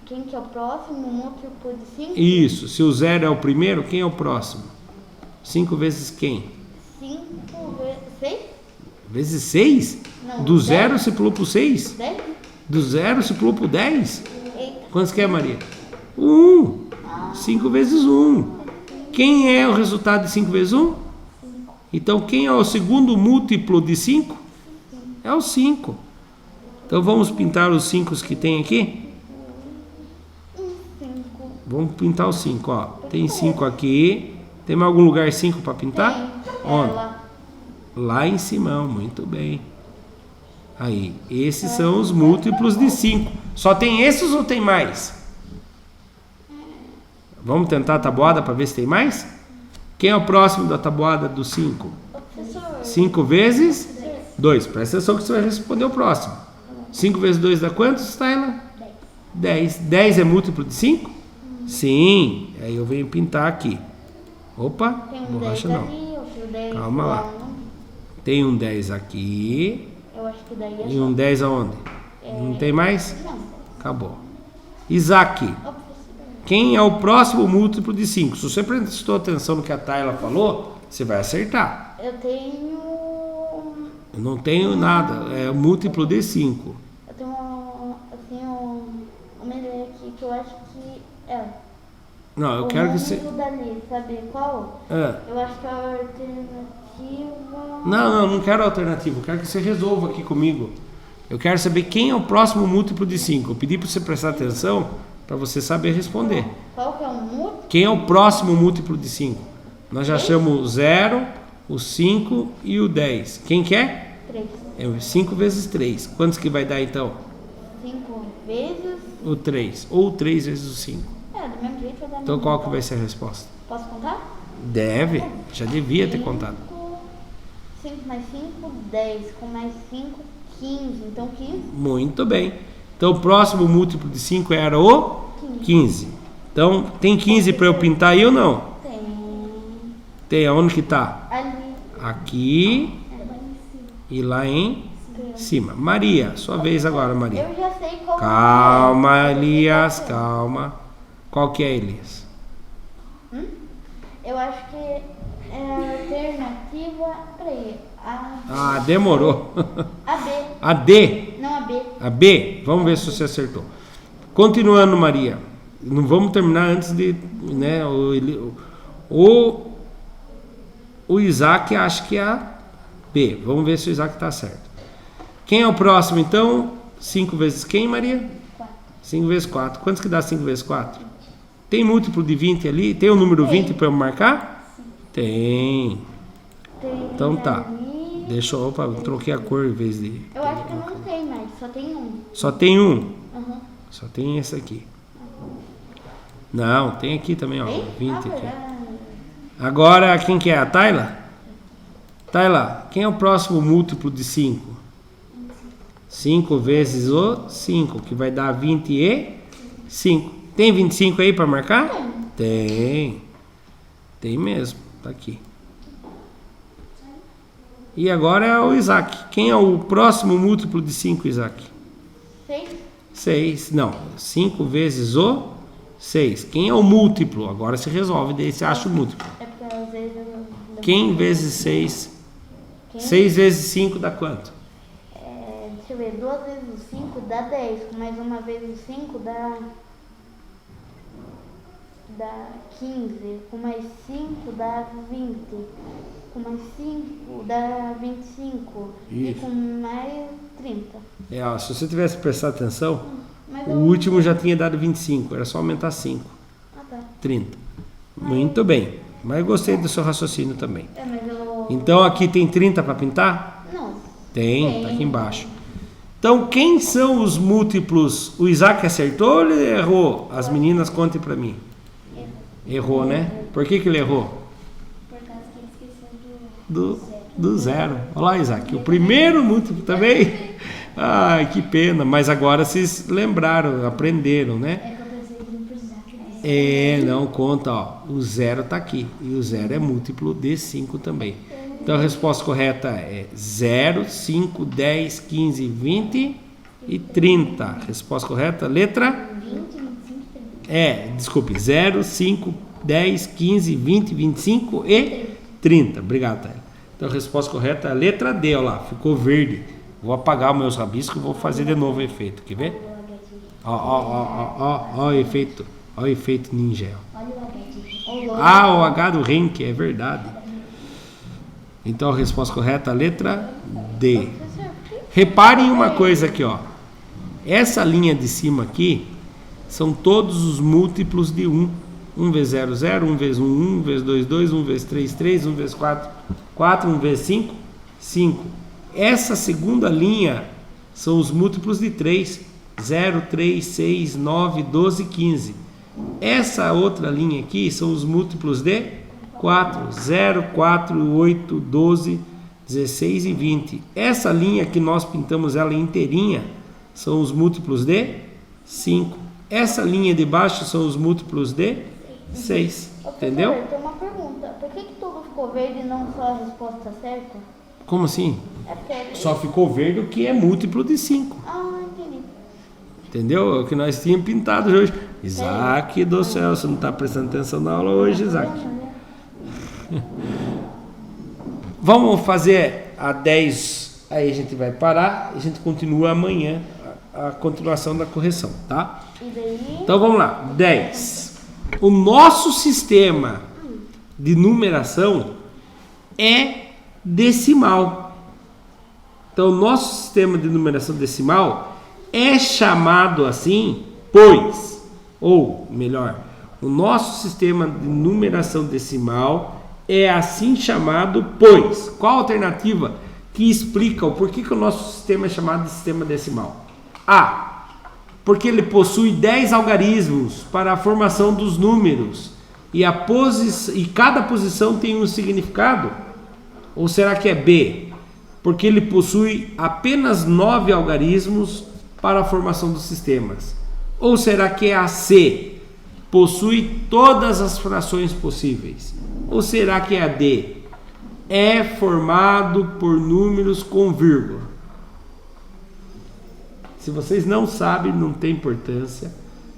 Quem que é o próximo múltiplo de 5? Isso. Se o 0 é o primeiro, quem é o próximo? 5 vezes quem? 5 vezes 6? Vezes 6? Não, Do 0 10. se pulou para o 6? 10? Do 0 se pulou para o 10? Eita. Quantos que é, Maria? 1. 5 vezes 1. Quem é o resultado de 5 vezes 1? Então, quem é o segundo múltiplo de 5? É o 5. Então, vamos pintar os 5 que tem aqui? 5. Vamos pintar os 5, ó. Tem 5 aqui. Tem mais algum lugar 5 para pintar? Tem. Onde? Lá. Lá em cima, muito bem. Aí, esses são os múltiplos de 5. Só tem esses ou tem mais? Vamos tentar a tabuada para ver se tem mais? Quem é o próximo da tabuada do 5? Professor, 5 vezes 2. Presta atenção que você vai responder o próximo. 5 vezes 2 dá quantos, Tayla? 10. 10 é múltiplo de 5? Sim. Aí eu venho pintar aqui. Opa, tem um 10 borracha não. ali, outro 10 Calma lá. Tem um 10 aqui. Eu acho que daí é E um 10 aonde? Não tem mais? Não. Acabou. Isaac, Ô, professor. quem é o próximo múltiplo de 5? Se você prestou atenção no que a Tayla falou, você vai acertar. Eu tenho... Eu não tenho nada, é o múltiplo de 5. Eu tenho uma ideia aqui que eu acho que é. Não, eu O quero que você... múltiplo dali, sabe qual? Ah. Eu acho que é a alternativa... Não quero alternativa, eu quero que você resolva aqui comigo. Eu quero saber quem é o próximo múltiplo de 5. Eu pedi para você prestar atenção para você saber responder. Qual que é o múltiplo? Quem é o próximo múltiplo de 5? Nós já achamos o 0, o 5 e o 10. Quem que é? 3. É o 5 vezes 3. Quantos que vai dar então? 5 vezes... O 3. Ou 3 vezes o 5. É, do mesmo jeito vai dar... Então qual que vai ser a resposta? Posso contar? Deve. Já devia ter contado. 5 mais 5, 10. Com mais 5, 15. Então 15. Muito bem. Então o próximo múltiplo de 5 era o 15. Então tem 15 para eu pintar aí ou não? Tem... Tem. Aonde que tá? Ali. Aqui e lá em cima. Maria, sua vez agora, Maria. Eu já sei qual Calma, é. Elias, calma. Qual que é, Elias? Eu acho que é a alternativa... Peraí. Ah, demorou. A B. A D. Não a B. A B. Vamos ver se você acertou. Continuando, Maria. Não vamos terminar antes de... Né, o Isaac acha que é a B. Vamos ver se o Isaac está certo. Quem é o próximo, então? 5 vezes quem, Maria? 4. 5 vezes 4. Quantos que dá 5 vezes 4? Tem múltiplo de 20 ali? Tem o número 20 para eu marcar? Tem. Então tá. ali. Deixa eu... Opa, troquei a cor em vez de... Eu acho que não tem mais, só tem um. Só tem um. Uhum. Só tem esse aqui. Não, tem aqui também, ó. Tem? 20 Ah, aqui. verdade. Agora, quem que é? A Tayla? Tayla, quem é o próximo múltiplo de 5? 5 vezes o 5, que vai dar 25. Tem 25 aí para marcar? Tem. Tem mesmo. Tá aqui. E agora é o Isaac. Quem é o próximo múltiplo de 5, Isaac? 6. 6. Não. 5 vezes o 6. Quem é o múltiplo? Agora se resolve, daí você acha o múltiplo. É porque às vezes eu... Quem vezes 6? Quem? 6 vezes 5 dá quanto? Deixa eu ver, 2 vezes o 5 dá 10, com mais uma vez o 5 dá 15, com mais 5 dá 20, com mais 5 dá 25 e Isso. com mais 30. Ó, se você tivesse prestado atenção, Mas o eu... último já tinha dado 25, era só aumentar 5, Ah, tá. 30. Muito bem, mas eu gostei do seu raciocínio também. Mas eu... Então aqui tem 30 para pintar? Não. Tem, tá aqui embaixo. Então quem são os múltiplos? O Isaac acertou ou ele errou? As meninas contem para mim. Errou, né? Por que ele errou? Por causa que ele esqueceu Do zero. Olha lá, Isaac. O primeiro múltiplo também. Ai, que pena. Mas agora vocês lembraram, aprenderam, né? É que eu pensei que não precisava. Não conta, ó. O zero tá aqui. E o zero é múltiplo de 5 também. Então a resposta correta é 0, 5, 10, 15, 20 e 30. Resposta correta, letra? 20, 25, 30. Desculpe. 0, 5, 10, 15, 20, 25 e 30. Obrigado, Thalia. Então a resposta correta é a letra D, olha lá. Ficou verde. Vou apagar os meus rabiscos e vou fazer de novo o efeito. Quer ver? Ó o efeito. Ó o efeito ninja. Olha o H. O H do Henk, é verdade. Então a resposta correta é a letra D. Reparem uma coisa aqui, ó. Essa linha de cima aqui são todos os múltiplos de 1. 1 vezes 0, 0, 1 vezes 1, 1 vezes 2, 2, 1 vezes 3, 3, 1 vezes 4, 4, 1 vezes 5, 5. Essa segunda linha são os múltiplos de 3. 0, 3, 6, 9, 12, 15. Essa outra linha aqui são os múltiplos de 4. 0, 4, 8, 12, 16 e 20. Essa linha que nós pintamos ela inteirinha são os múltiplos de 5. Essa linha de baixo são os múltiplos de 6. Entendeu? Professor, tem uma pergunta. Por que tudo ficou verde e não só a resposta certa? Como assim? É porque... Só ficou verde o que é múltiplo de 5. Ah, entendi. Entendeu? É o que nós tínhamos pintado hoje. Isaac do céu, você não está prestando atenção na aula hoje, Isaac. Vamos fazer a 10, aí a gente vai parar, a gente continua amanhã a continuação da correção, tá? E daí? Então vamos lá, 10. O nosso sistema de numeração é decimal. Então o nosso sistema de numeração decimal é chamado assim, pois, ou melhor, o nosso sistema de numeração decimal é assim chamado, pois. Qual a alternativa que explica o porquê que o nosso sistema é chamado de sistema decimal? A. Porque ele possui 10 algarismos para a formação dos números e cada posição tem um significado? Ou será que é B? Porque ele possui apenas 9 algarismos para a formação dos sistemas? Ou será que é a C? Possui todas as frações possíveis? Ou será que é a D? É formado por números com vírgula? Se vocês não sabem, não tem importância.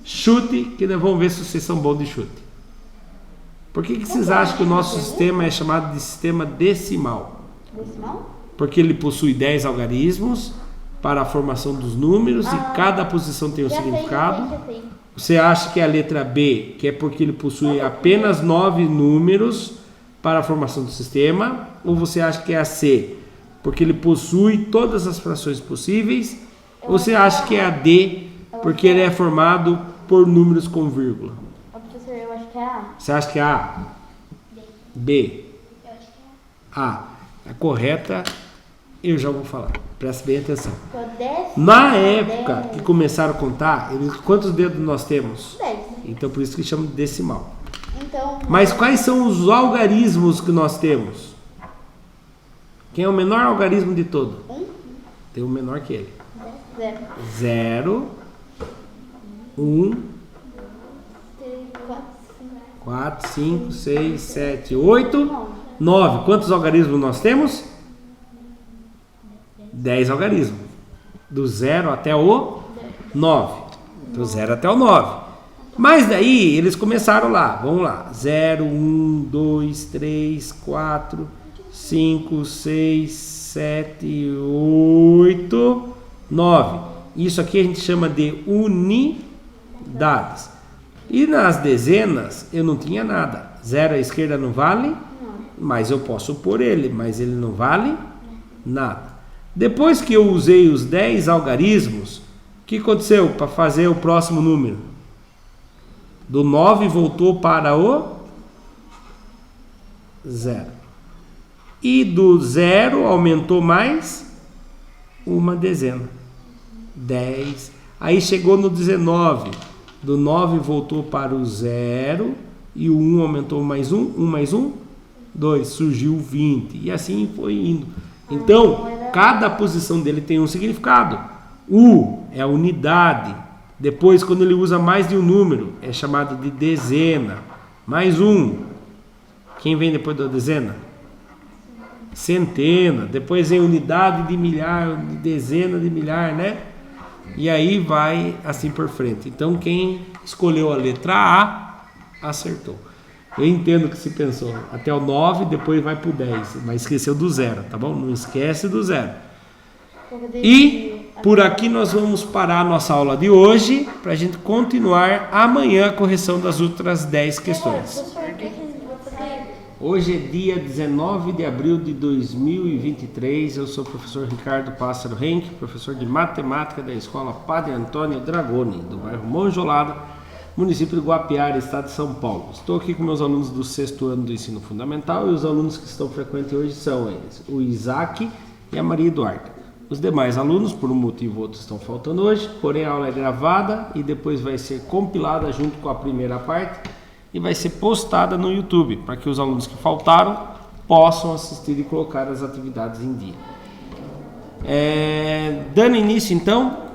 Chute, que nós vamos ver se vocês são bons de chute. Por que vocês acham que o nosso sistema é chamado de sistema decimal? Decimal? Porque ele possui 10 algarismos para a formação dos números e cada posição tem um significado. Você acha que é a letra B, que é porque ele possui apenas 9 números para a formação do sistema? Ou você acha que é a C, porque ele possui todas as frações possíveis? Ou você acha que é a D, porque ele é formado por números com vírgula? Professor, eu acho que é A. Você acha que é A? B? Eu acho que é A. A correta, eu já vou falar. Presta bem atenção. Décimo, Na época que começaram a contar, quantos dedos nós temos? 10. Então por isso que chama de decimal. Então, Mas quais são os algarismos que nós temos? Quem é o menor algarismo de todo? 1, Tem um menor que ele. 0, 0, 1, 3, 4, 4, 5, 6, 7, 8, 9. Quantos algarismos nós temos? 10 algarismos. Do 0 até o 9. Do 0 até o 9. Mas daí eles começaram lá. Vamos lá. 0, 1, 2, 3, 4, 5, 6, 7, 8, 9. Isso aqui a gente chama de unidades. E nas dezenas eu não tinha nada. 0 à esquerda não vale, mas eu posso pôr ele, mas ele não vale nada. Depois que eu usei os 10 algarismos, o que aconteceu para fazer o próximo número? Do 9 voltou para o 0. E do 0 aumentou mais uma dezena. 10. Aí chegou no 19. Do 9 voltou para o 0. E o 1 aumentou mais 1. 1 mais 1, 2. Surgiu 20. E assim foi indo. Então, cada posição dele tem um significado. U é a unidade. Depois, quando ele usa mais de um número, é chamado de dezena. Mais um. Quem vem depois da dezena? Centena. Depois vem unidade de milhar, de dezena de milhar, né? E aí vai assim por frente. Então, quem escolheu a letra A, acertou. Eu entendo que se pensou até o 9, depois vai para o 10, mas esqueceu do 0, tá bom? Não esquece do 0. E por aqui nós vamos parar a nossa aula de hoje, para a gente continuar amanhã a correção das outras 10 questões. professor, o que a gente vai fazer? Hoje é dia 19 de abril de 2023, eu sou o professor Ricardo Pássaro Henke, professor de matemática da escola Padre Antônio Dragoni, do bairro Monjolada, município de Guapiara, estado de São Paulo. Estou aqui com meus alunos do 6º ano do ensino fundamental e os alunos que estão frequentes hoje são eles, o Isaac e a Maria Eduarda. Os demais alunos, por um motivo ou outro, estão faltando hoje, porém a aula é gravada e depois vai ser compilada junto com a primeira parte e vai ser postada no YouTube, para que os alunos que faltaram possam assistir e colocar as atividades em dia. Dando início então,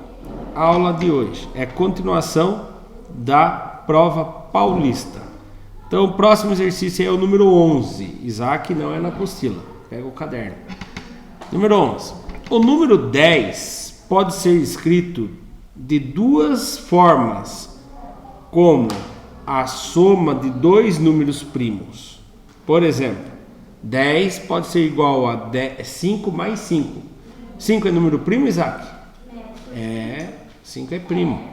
a aula de hoje é continuação da prova paulista. Então o próximo exercício é o número 11. Isaac não é na apostila, pega o caderno. Número 11. O número 10 pode ser escrito de duas formas, como a soma de dois números primos. Por exemplo, 10 pode ser igual a 5 mais 5. 5 é número primo, Isaac? 5 é primo.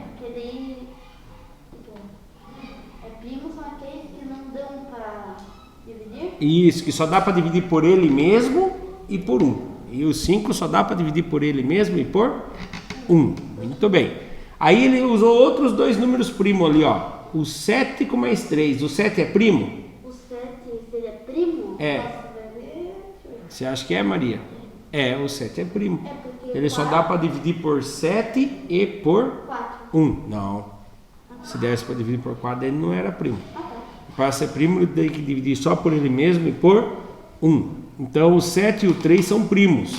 Primo são aqueles que não dão para dividir? Isso, que só dá para dividir por ele mesmo e por 1. E o 5 só dá para dividir por ele mesmo e por 1. Muito bem. Aí ele usou outros dois números primos ali, ó. O 7 com mais 3. O 7 é primo? O 7 seria primo? Você acha que é, Maria? O 7 é primo. Porque Ele só dá para dividir por 7 e por 4. 1. Não. Se desse para dividir por 4, ele não era primo. Para ser primo, ele tem que dividir só por ele mesmo e por 1. Então, o 7 e o 3 são primos.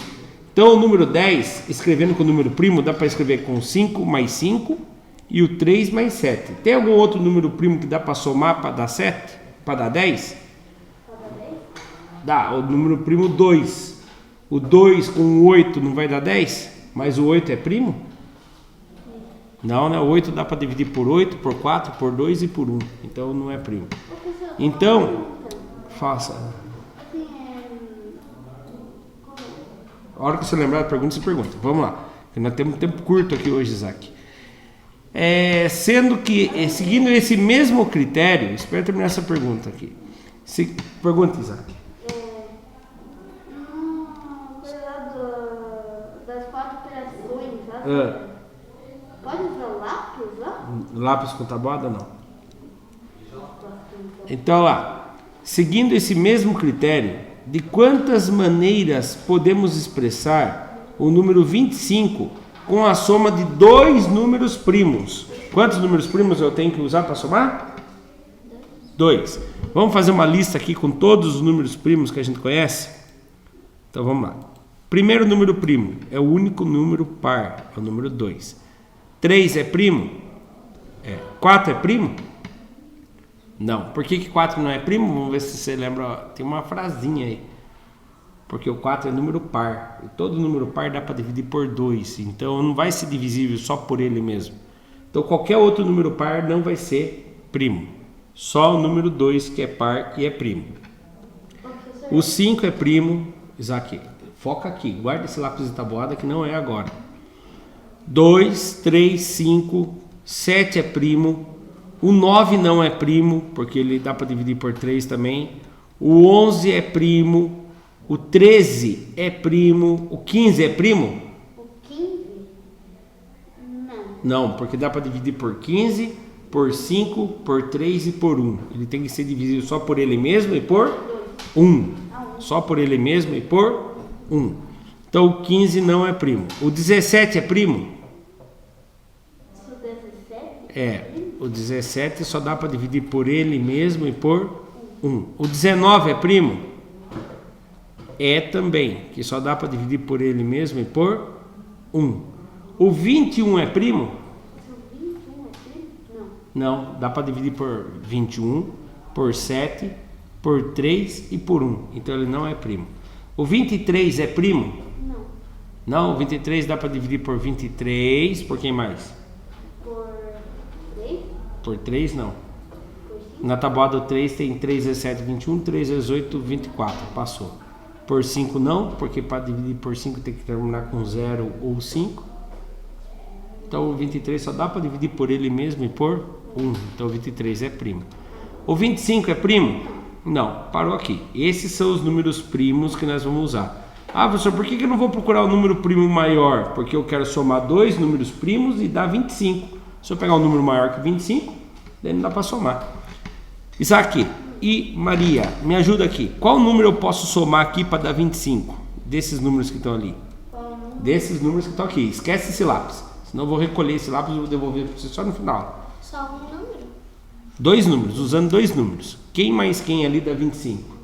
Então, o número 10, escrevendo com o número primo, dá para escrever com 5 mais 5 e o 3 mais 7. Tem algum outro número primo que dá para somar para dar 7? Para dar 10? Dá. O número primo 2. O 2 com o 8 não vai dar 10? Mas o 8 é primo? Não, né? O 8 dá para dividir por 8, por 4, por 2 e por 1. Então, não é primo. Então, faça. A hora que você lembrar da pergunta, você pergunta. Vamos lá. Nós temos um tempo curto aqui hoje, Isaac. Sendo que, seguindo esse mesmo critério, espero terminar essa pergunta aqui. Pergunta, Isaac. Das 4 operações, sabe? Pode usar lápis lá? Lápis com tabuada, não. Então, lá. Seguindo esse mesmo critério, de quantas maneiras podemos expressar o número 25 com a soma de dois números primos? Quantos números primos eu tenho que usar para somar? 2. Vamos fazer uma lista aqui com todos os números primos que a gente conhece? Então vamos lá. Primeiro número primo é o único número par, é o número 2. 3 é primo? 4 é primo? Não. Por que 4 não é primo? Vamos ver se você lembra. Tem uma frasinha aí. Porque o 4 é número par. E todo número par dá para dividir por 2. Então não vai ser divisível só por ele mesmo. Então qualquer outro número par não vai ser primo. Só o número 2 que é par e é primo. O 5 é primo. Isaac, foca aqui. Guarda esse lápis de tabuada que não é agora. 2, 3, 5. 7 é primo. O 9 não é primo, porque ele dá para dividir por 3 também. O 11 é primo. O 13 é primo. O 15 é primo? O 15? Não, porque dá para dividir por 15, por 5, por 3 e por 1. Ele tem que ser dividido só por ele mesmo e por 1. Só por ele mesmo e por 1. Então o 15 não é primo. O 17 é primo? O 17? O 17 só dá para dividir por ele mesmo e por 1. O 19 é primo? Também, que só dá para dividir por ele mesmo e por 1. O 21 é primo? O 21 é primo? Não, dá para dividir por 21, por 7, por 3 e por 1. Então ele não é primo. O 23 é primo? Não, o 23 dá para dividir por 23, por quem mais? Por 3 não. Na tabuada do 3 tem 3 vezes 7, 21, 3 vezes 8, 24. Passou. Por 5 não, porque para dividir por 5 tem que terminar com 0 ou 5. Então o 23 só dá para dividir por ele mesmo e por 1. Então o 23 é primo. O 25 é primo? Não, parou aqui. Esses são os números primos que nós vamos usar. Ah, professor, por que eu não vou procurar o número primo maior? Porque eu quero somar dois números primos e dar 25. Se eu pegar um número maior que 25, Daí não dá para somar. Isaac e Maria, me ajuda aqui. Qual número eu posso somar aqui para dar 25? Desses números que estão ali. Desses números que estão aqui. Esquece esse lápis. Senão eu vou recolher esse lápis e vou devolver para você só no final. Só um número? 2 números, usando 2 números. Quem mais quem ali dá 25?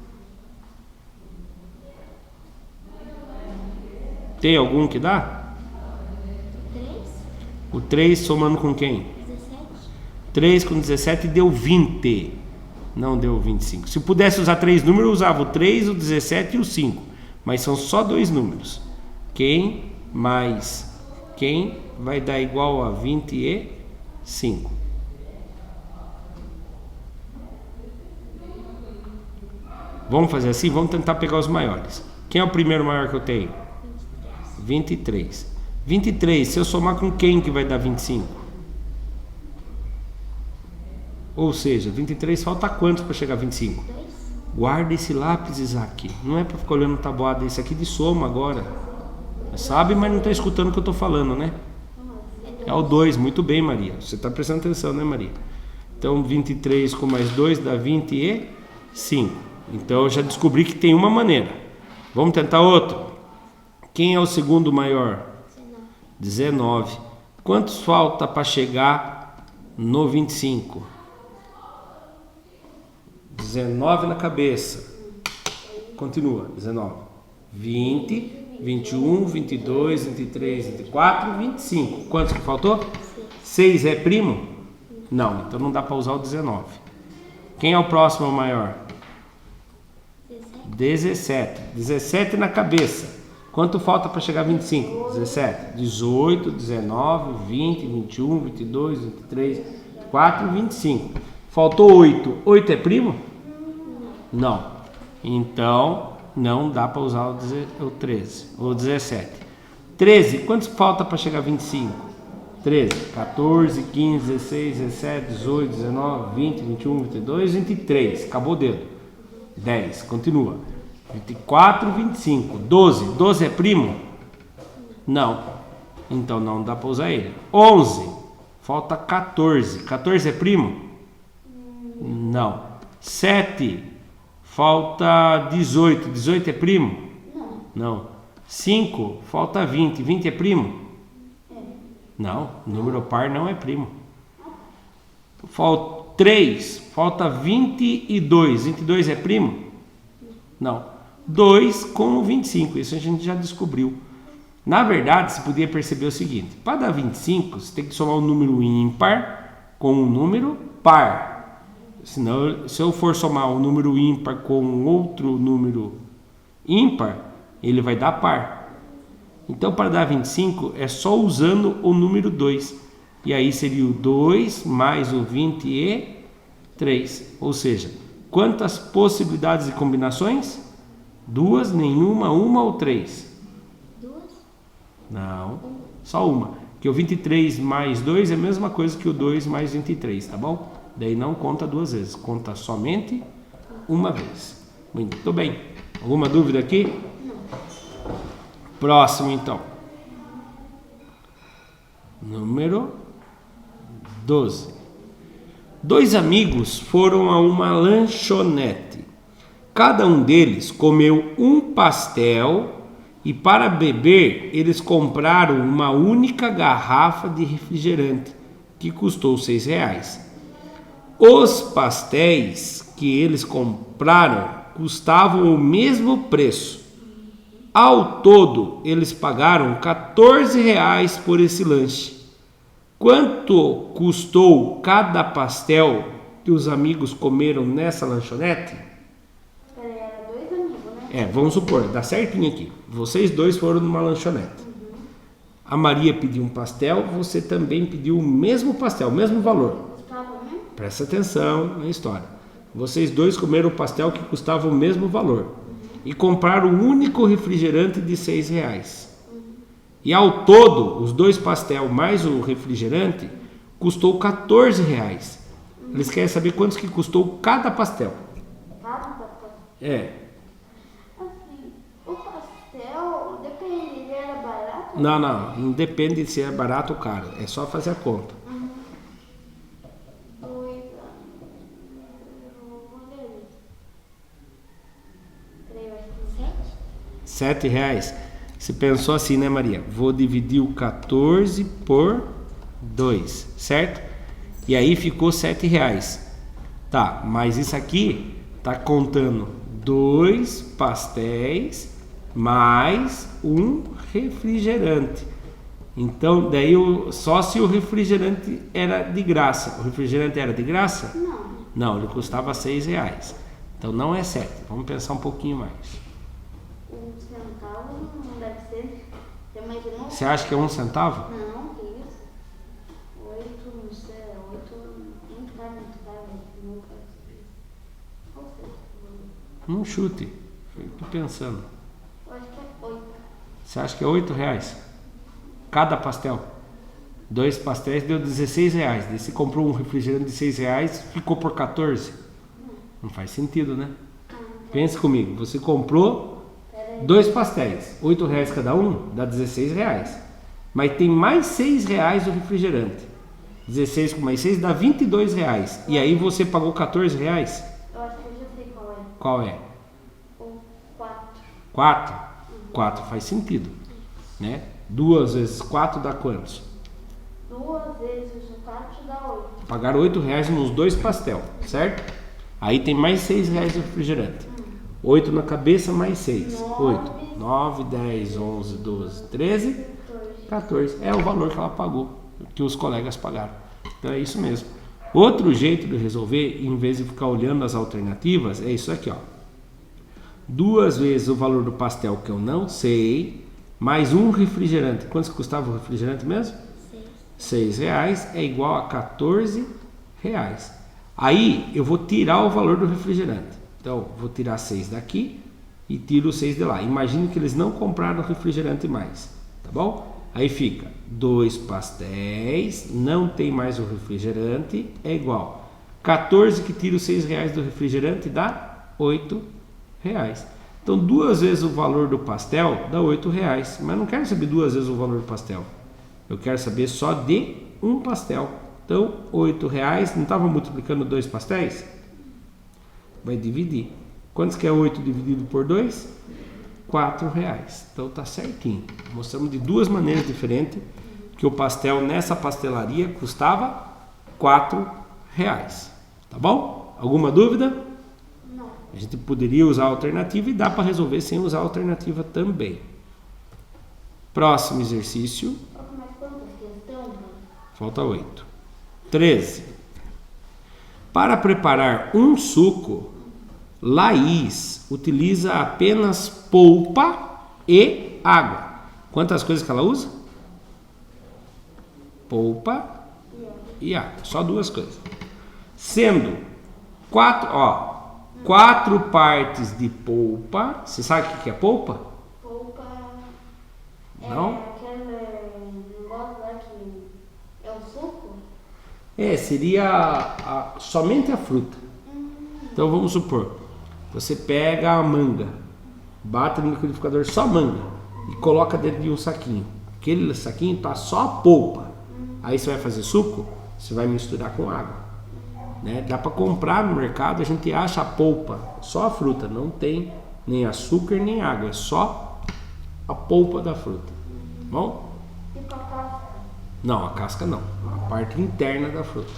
Tem algum que dá? 3? O 3 somando com quem? 17? 3 com 17 deu 20. Não deu 25. Se eu pudesse usar 3 números, eu usava o 3, o 17 e o 5. Mas são só 2 números. Quem mais quem vai dar igual a 25? Vamos fazer assim? Vamos tentar pegar os maiores. Quem é o primeiro maior que eu tenho? 23. 23, se eu somar com quem que vai dar 25? Ou seja, 23 falta quantos para chegar a 25? 2? Guarda esse lápis, Isaac. Não é para ficar olhando tabuada. Esse aqui de soma agora. Sabe, mas não está escutando o que eu estou falando, né? É o 2. Muito bem, Maria. Você está prestando atenção, né, Maria? Então, 23 com mais 2 dá 25. Então, eu já descobri que tem uma maneira. Vamos tentar outro. Quem é o segundo maior? 19. Quantos falta para chegar no 25? 19 na cabeça. Continua. 19. 20, 21, 22, 23, 24, 25. Quantos que faltou? 6 é primo? Não, então não dá para usar o 19. Quem é o próximo maior? 17. 17 na cabeça. Quanto falta para chegar a 25? 17. 18, 19, 20, 21, 22, 23, 24, 25. Faltou 8. 8 é primo? Não. Então, não dá para usar o 13. Ou 17. 13. Quantos falta para chegar a 25? 13. 14, 15, 16, 17, 18, 19, 20, 21, 22, 23. Acabou o dedo. 10. Continua. 24, 25. 12. 12 é primo? Não. Então não dá para usar ele. 11. Falta 14. 14 é primo? Não. 7. Falta 18. 18 é primo? Não. 5. Falta 20. 20 é primo? Não. Número par não é primo. Falta 3. Falta 22. 22 é primo? Não. 2 com 25. Isso a gente já descobriu. Na verdade, você podia perceber o seguinte. Para dar 25, você tem que somar um número ímpar com um número par. Senão, se eu for somar um número ímpar com outro número ímpar, ele vai dar par. Então, para dar 25, é só usando o número 2. E aí seria o 2 mais o 23. Ou seja, quantas possibilidades de combinações? 2, nenhuma, 1 ou 3? 2? Não, só uma. Porque o 23 mais 2 é a mesma coisa que o 2 mais 23, tá bom? Daí não conta 2 vezes, conta somente uma vez. Muito bem. Alguma dúvida aqui? Não. Próximo, então. Número 12. 2 amigos foram a uma lanchonete. Cada um deles comeu um pastel e, para beber, eles compraram uma única garrafa de refrigerante, que custou R$6. Os pastéis que eles compraram custavam o mesmo preço. Ao todo, eles pagaram R$14 por esse lanche. Quanto custou cada pastel que os amigos comeram nessa lanchonete? Era 2 amigos, né? Vamos supor, dá certinho aqui. Vocês 2 foram numa lanchonete. A Maria pediu um pastel, você também pediu o mesmo pastel, o mesmo valor. Presta atenção na história. Vocês 2 comeram o pastel que custava o mesmo valor. E compraram o único refrigerante de R$6. E ao todo, os 2 pastel mais o refrigerante custou R$14. Eles querem saber quantos que custou cada pastel. Cada pastel? Assim, o pastel, depende, ele era barato? Não depende se é barato ou caro. É só fazer a conta. 2 R$7. Você pensou assim, né, Maria? Vou dividir o 14 por 2, certo? E aí ficou R$7. Tá, mas isso aqui tá contando 2 pastéis mais um refrigerante. Então, daí só se o refrigerante era de graça. O refrigerante era de graça? Não. Não, ele custava R$6. Então não é 7. Vamos pensar um pouquinho mais. 1 centavo não deve ser. Você imaginou? Você acha que é 1 centavo? Não, que isso? 8, não sei, 8, nem tá muito caro, nunca. Qual seja? Não chute. Estou pensando. Eu acho que é 8. Você acha que é R$8? Cada pastel? 2 pastéis deu R$16. Daí você comprou um refrigerante de R$6, ficou por 14. Não faz sentido, né? Pense comigo. Você comprou 2 pastéis, R$8 cada um, dá R$16. Mas tem mais R$6 do refrigerante. 16 com mais 6 dá R$22. E aí você pagou R$14? Eu acho que eu já sei qual é. Qual é? O 4. 4? 4 faz sentido, né? 2 vezes 4 dá quantos? 2 vezes o 4 dá 8. Pagaram R$8 nos 2 pastel, certo? Aí tem mais R$6 de refrigerante. 8 na cabeça mais 6. 8. 9, 10, 11, 12, 13, 14. É o valor que ela pagou, que os colegas pagaram. Então é isso mesmo. Outro jeito de resolver, em vez de ficar olhando as alternativas, é isso aqui, ó. 2 vezes o valor do pastel que eu não sei, mais um refrigerante. Quanto custava o refrigerante mesmo? R$6 é igual a R$14. Aí eu vou tirar o valor do refrigerante. Então vou tirar 6 daqui e tiro 6 de lá. Imagine que eles não compraram refrigerante mais, tá bom? Aí fica 2 pastéis, não tem mais o refrigerante, é igual 14 que tira os R$6 do refrigerante dá R$8. Então 2 vezes o valor do pastel dá R$8. Mas não quero saber 2 vezes o valor do pastel. Eu quero saber só de um pastel. Então, R$8, não estava multiplicando 2 pastéis? Vai dividir. Quantos que é 8 dividido por 2? R$4. Então tá certinho. Mostramos de 2 maneiras diferentes que o pastel nessa pastelaria custava R$4. Tá bom? Alguma dúvida? Não. A gente poderia usar a alternativa e dá para resolver sem usar a alternativa também. Próximo exercício. Mas quantas questões? Falta 8. 13. Para preparar um suco, Laís utiliza apenas polpa e água. Quantas coisas que ela usa? Polpa e água. Só 2 coisas. Sendo 4 partes de polpa. Você sabe o que é polpa? Polpa. Não? Aquele negócio lá que é o suco? Seria somente a fruta. Então vamos supor, você pega a manga, bate no liquidificador só a manga e coloca dentro de um saquinho. Aquele saquinho tá só a polpa. Aí você vai fazer suco, você vai misturar com água, né? Dá para comprar no mercado, a gente acha a polpa, só a fruta, não tem nem açúcar nem água, é só a polpa da fruta, tá bom? E com a casca? Não, a casca não, a parte interna da fruta.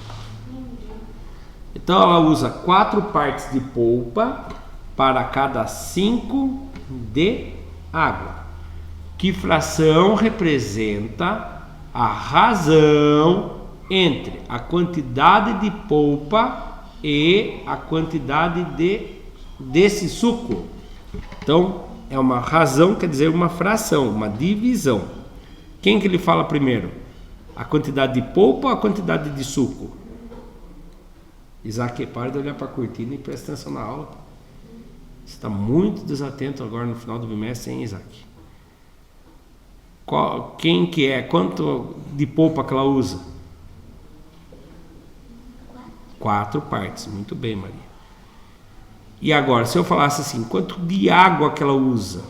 Então ela usa 4 partes de polpa para cada 5 de água. Que fração representa a razão entre a quantidade de polpa e a quantidade desse suco? Então é uma razão, quer dizer uma fração, uma divisão. Quem que ele fala primeiro? A quantidade de polpa ou a quantidade de suco? Isaac, para de olhar para a cortina e presta atenção na aula. Você está muito desatento agora no final do bimestre, hein, Isaac? Quem que é? Quanto de polpa que ela usa? 4 partes. Muito bem, Maria. E agora, se eu falasse assim, quanto de água que ela usa?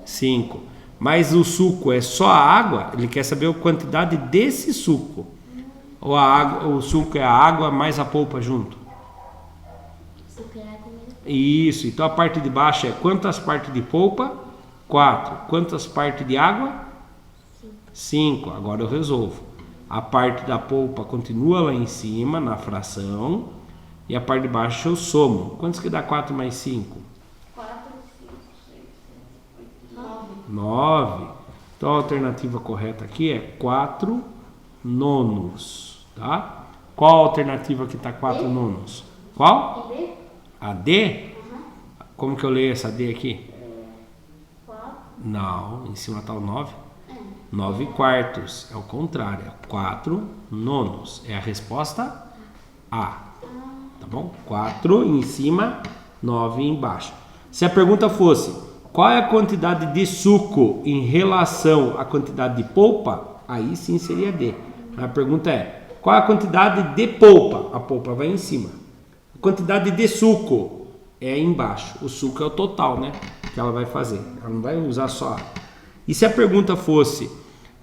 5. Mas o suco é só a água? Ele quer saber a quantidade desse suco. Ou o suco é a água mais a polpa junto? Suco é água mesmo. Isso, então a parte de baixo é quantas partes de polpa? 4. Quantas partes de água? 5. Agora eu resolvo. A parte da polpa continua lá em cima, na fração, e a parte de baixo eu somo. Quantos que dá 4 mais 5? 4, 5, 6, 7, 8, 9. 9. Então a alternativa correta aqui é 4 nonos, tá? Qual a alternativa que está 4 nonos? Qual? E D? A D? Como que eu leio essa D aqui? 4. Não, em cima está o 9. 9 quartos, é o contrário, é 4 nonos. É a resposta A. Tá bom? 4 em cima, 9 embaixo. Se a pergunta fosse, qual é a quantidade de suco em relação à quantidade de polpa? Aí sim seria D. A pergunta é, qual é a quantidade de polpa? A polpa vai em cima. A quantidade de suco é embaixo. O suco é o total, né? Que ela vai fazer. Ela não vai usar só. E se a pergunta fosse,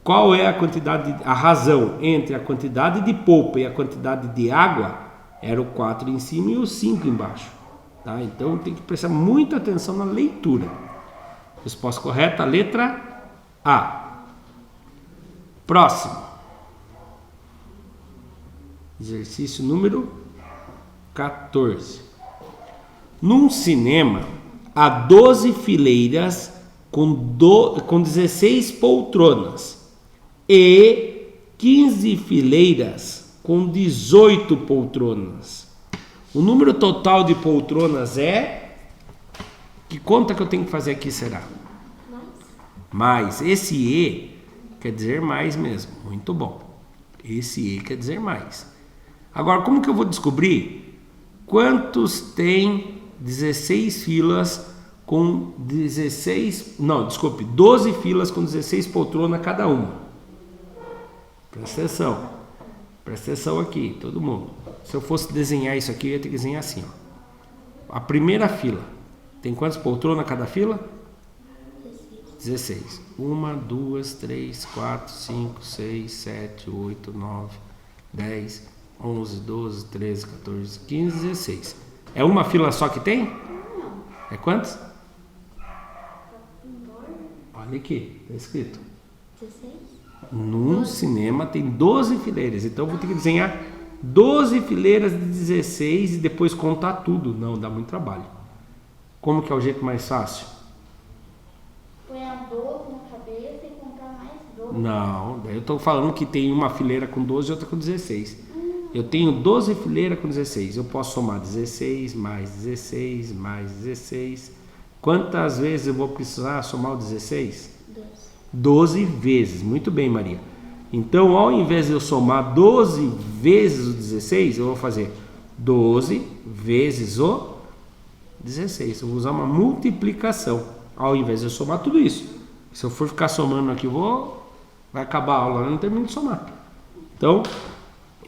qual é a quantidade, a razão entre a quantidade de polpa e a quantidade de água? Era o 4 em cima e o 5 embaixo. Tá? Então tem que prestar muita atenção na leitura. Resposta correta, letra A. Próximo. Exercício número 14. Num cinema, há 12 fileiras com 16 poltronas e 15 fileiras com 18 poltronas. O número total de poltronas é... Que conta que eu tenho que fazer aqui será? Mais. Esse E quer dizer mais mesmo. Muito bom. Esse E quer dizer mais. Agora, como que eu vou descobrir quantos tem 16 filas com 16... Não, desculpe, 12 filas com 16 poltronas cada uma. Presta atenção. Presta atenção aqui, todo mundo. Se eu fosse desenhar isso aqui, eu ia ter que desenhar assim, ó. A primeira fila. Tem quantas poltronas cada fila? 16. 1, 2, 3, 4, 5, 6, 7, 8, 9, 10, 11, 12, 13, 14, 15, 16. É uma fila só que tem? É quantas? Olha aqui, está escrito. 16? Num cinema tem 12 fileiras. Então eu vou ter que desenhar 12 fileiras de 16 e depois contar tudo. Não, dá muito trabalho. Como que é o jeito mais fácil? Põe a 12 na cabeça e contar mais 12. Não, daí eu estou falando que tem uma fileira com 12 e outra com 16. Eu tenho 12 fileiras com 16. Eu posso somar 16 mais 16 mais 16. Quantas vezes eu vou precisar somar o 16? 12 vezes. Muito bem, Maria. Então, ao invés de eu somar 12 vezes o 16, eu vou fazer 12 vezes o 16. Eu vou usar uma multiplicação. Ao invés de eu somar tudo isso. Se eu for ficar somando aqui, vai acabar a aula, eu não termino de somar. Então,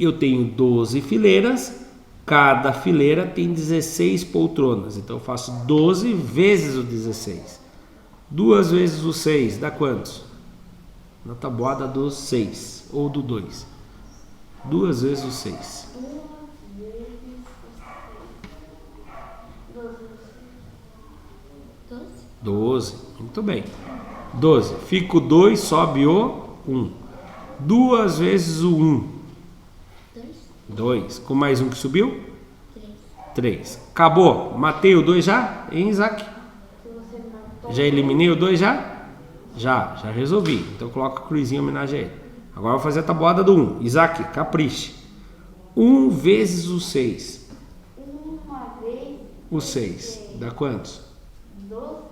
eu tenho 12 fileiras. Cada fileira tem 16 poltronas. Então, eu faço 12 vezes o 16. 2 vezes o 6 dá quantos? Na tabuada do 6 ou do 2. 2 vezes o 6. 12. Muito bem. 12. Fica o 2, sobe o 1. 2 vezes o 1. 2. Com mais um que subiu? 3. Acabou. Matei o 2 já? Hein, Isaac? Já eliminei o 2 já? Já resolvi. Então coloca a cruzinha em homenagem a ele. Agora eu vou fazer a tabuada do 1. Isaac, capriche. 1 vezes o 6. Uma vez. O 6. Dá quantos? 12.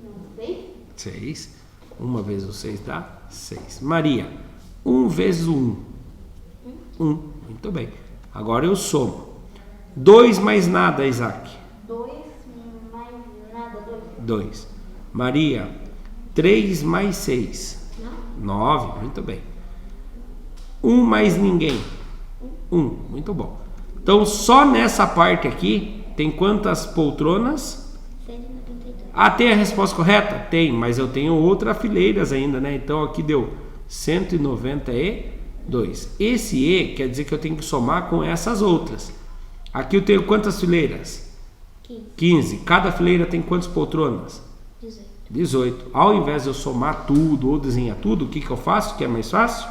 Não, 6. 6. 1 vezes o 6 dá 6. Maria, 1 vezes o 1. 1. Muito bem. Agora eu somo. 2 mais nada, Isaac. 2 mais nada, 2. 2. Maria, 3 mais 6. 9. Muito bem. 1 mais ninguém. 1. Muito bom. Então, só nessa parte aqui, tem quantas poltronas? 192. Ah, tem a resposta correta? Tem, mas eu tenho outras fileiras ainda, né? Então, aqui deu 192. Esse E quer dizer que eu tenho que somar com essas outras. Aqui eu tenho quantas fileiras? 15. Cada fileira tem quantas poltronas? 18. Ao invés de eu somar tudo ou desenhar tudo, o que eu faço? O que é mais fácil?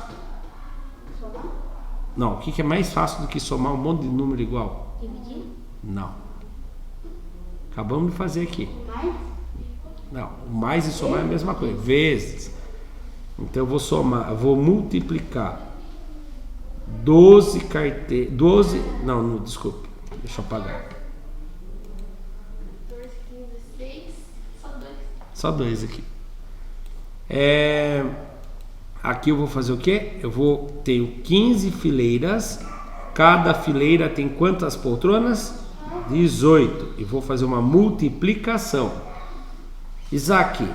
Não, o que é mais fácil do que somar um monte de número igual? Dividir? Não. Acabamos de fazer aqui. Mais? Não, o mais e somar é a mesma coisa. Vezes. Então eu vou somar, eu vou multiplicar 12 carteiras. 12. Não, desculpe. Deixa eu apagar. 14, 15, 16, só 2. Só 2 aqui. Aqui eu vou fazer o quê? Tenho 15 fileiras. Cada fileira tem quantas poltronas? 18. E vou fazer uma multiplicação. Isaac,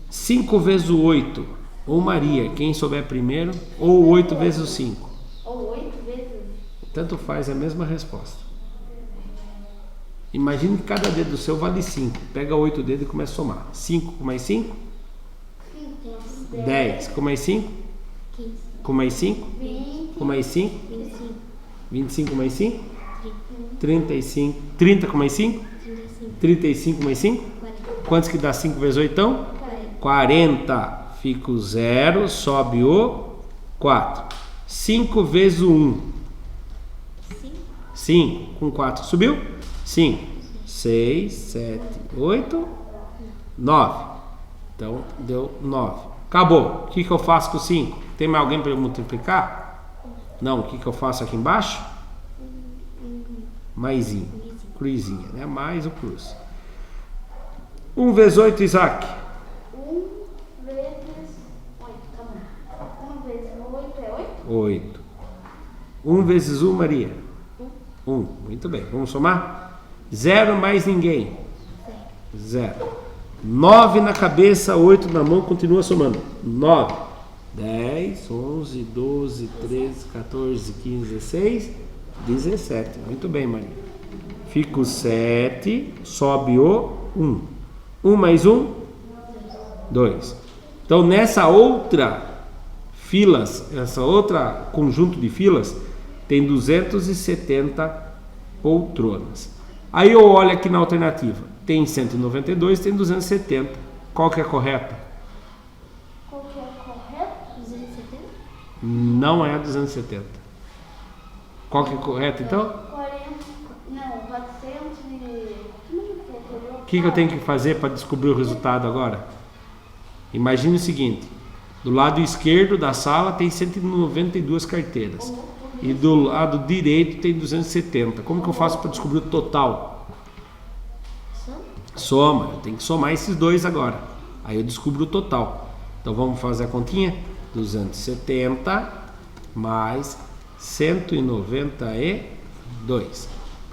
5 vezes o 8. Ou Maria, quem souber primeiro. Ou 8 vezes o 5. Ou 8 vezes. Tanto faz, é a mesma resposta. Imagine que cada dedo seu vale 5. Pega 8 dedos e começa a somar. 5 com mais 5? 10. Com mais 5? 15. Com mais 5? 20. Com mais 5? 25. 25 mais 5? 35. 30 com mais 5? 35. 35 mais 5? 40. Quantos que dá 5 vezes 8 então? 40. Fica o 0, sobe o 4. 5 vezes o 1. 5 com 4. Subiu? 5. 6, 7, 8, 9. Então deu 9. Acabou. O que eu faço com 5? Tem mais alguém para eu multiplicar? Não. O que eu faço aqui embaixo? Maisinho. Cruzinha, né? Mais o cruz. 1 vezes 8, Isaac. 1 vezes 8, tá bom. 1 vezes 8 é 8? 8. 1 vezes 1, Maria. 1. Muito bem. Vamos somar? 0 mais ninguém. 0. 9 na cabeça, 8 na mão, continua somando. 9. 10, 11, 12, 13, 14, 15, 16, 17. Muito bem, Maria. Fica o 7, sobe o 1. 1 mais 1? 2. Então, nessa outra filas, essa outra conjunto de filas, tem 270 poltronas. Aí eu olho aqui na alternativa. Tem 192, tem 270. Qual que é a correta? Qual que é o correto? 270? Não é a 270. Qual que é a correta então? 40. Não, 400 e. O que eu tenho que fazer para descobrir o resultado agora? Imagine o seguinte: do lado esquerdo da sala tem 192 carteiras e do lado direito tem 270. Como que eu faço para descobrir o total? Soma, eu tenho que somar esses dois agora. Aí eu descubro o total. Então vamos fazer a continha: 270 mais 192.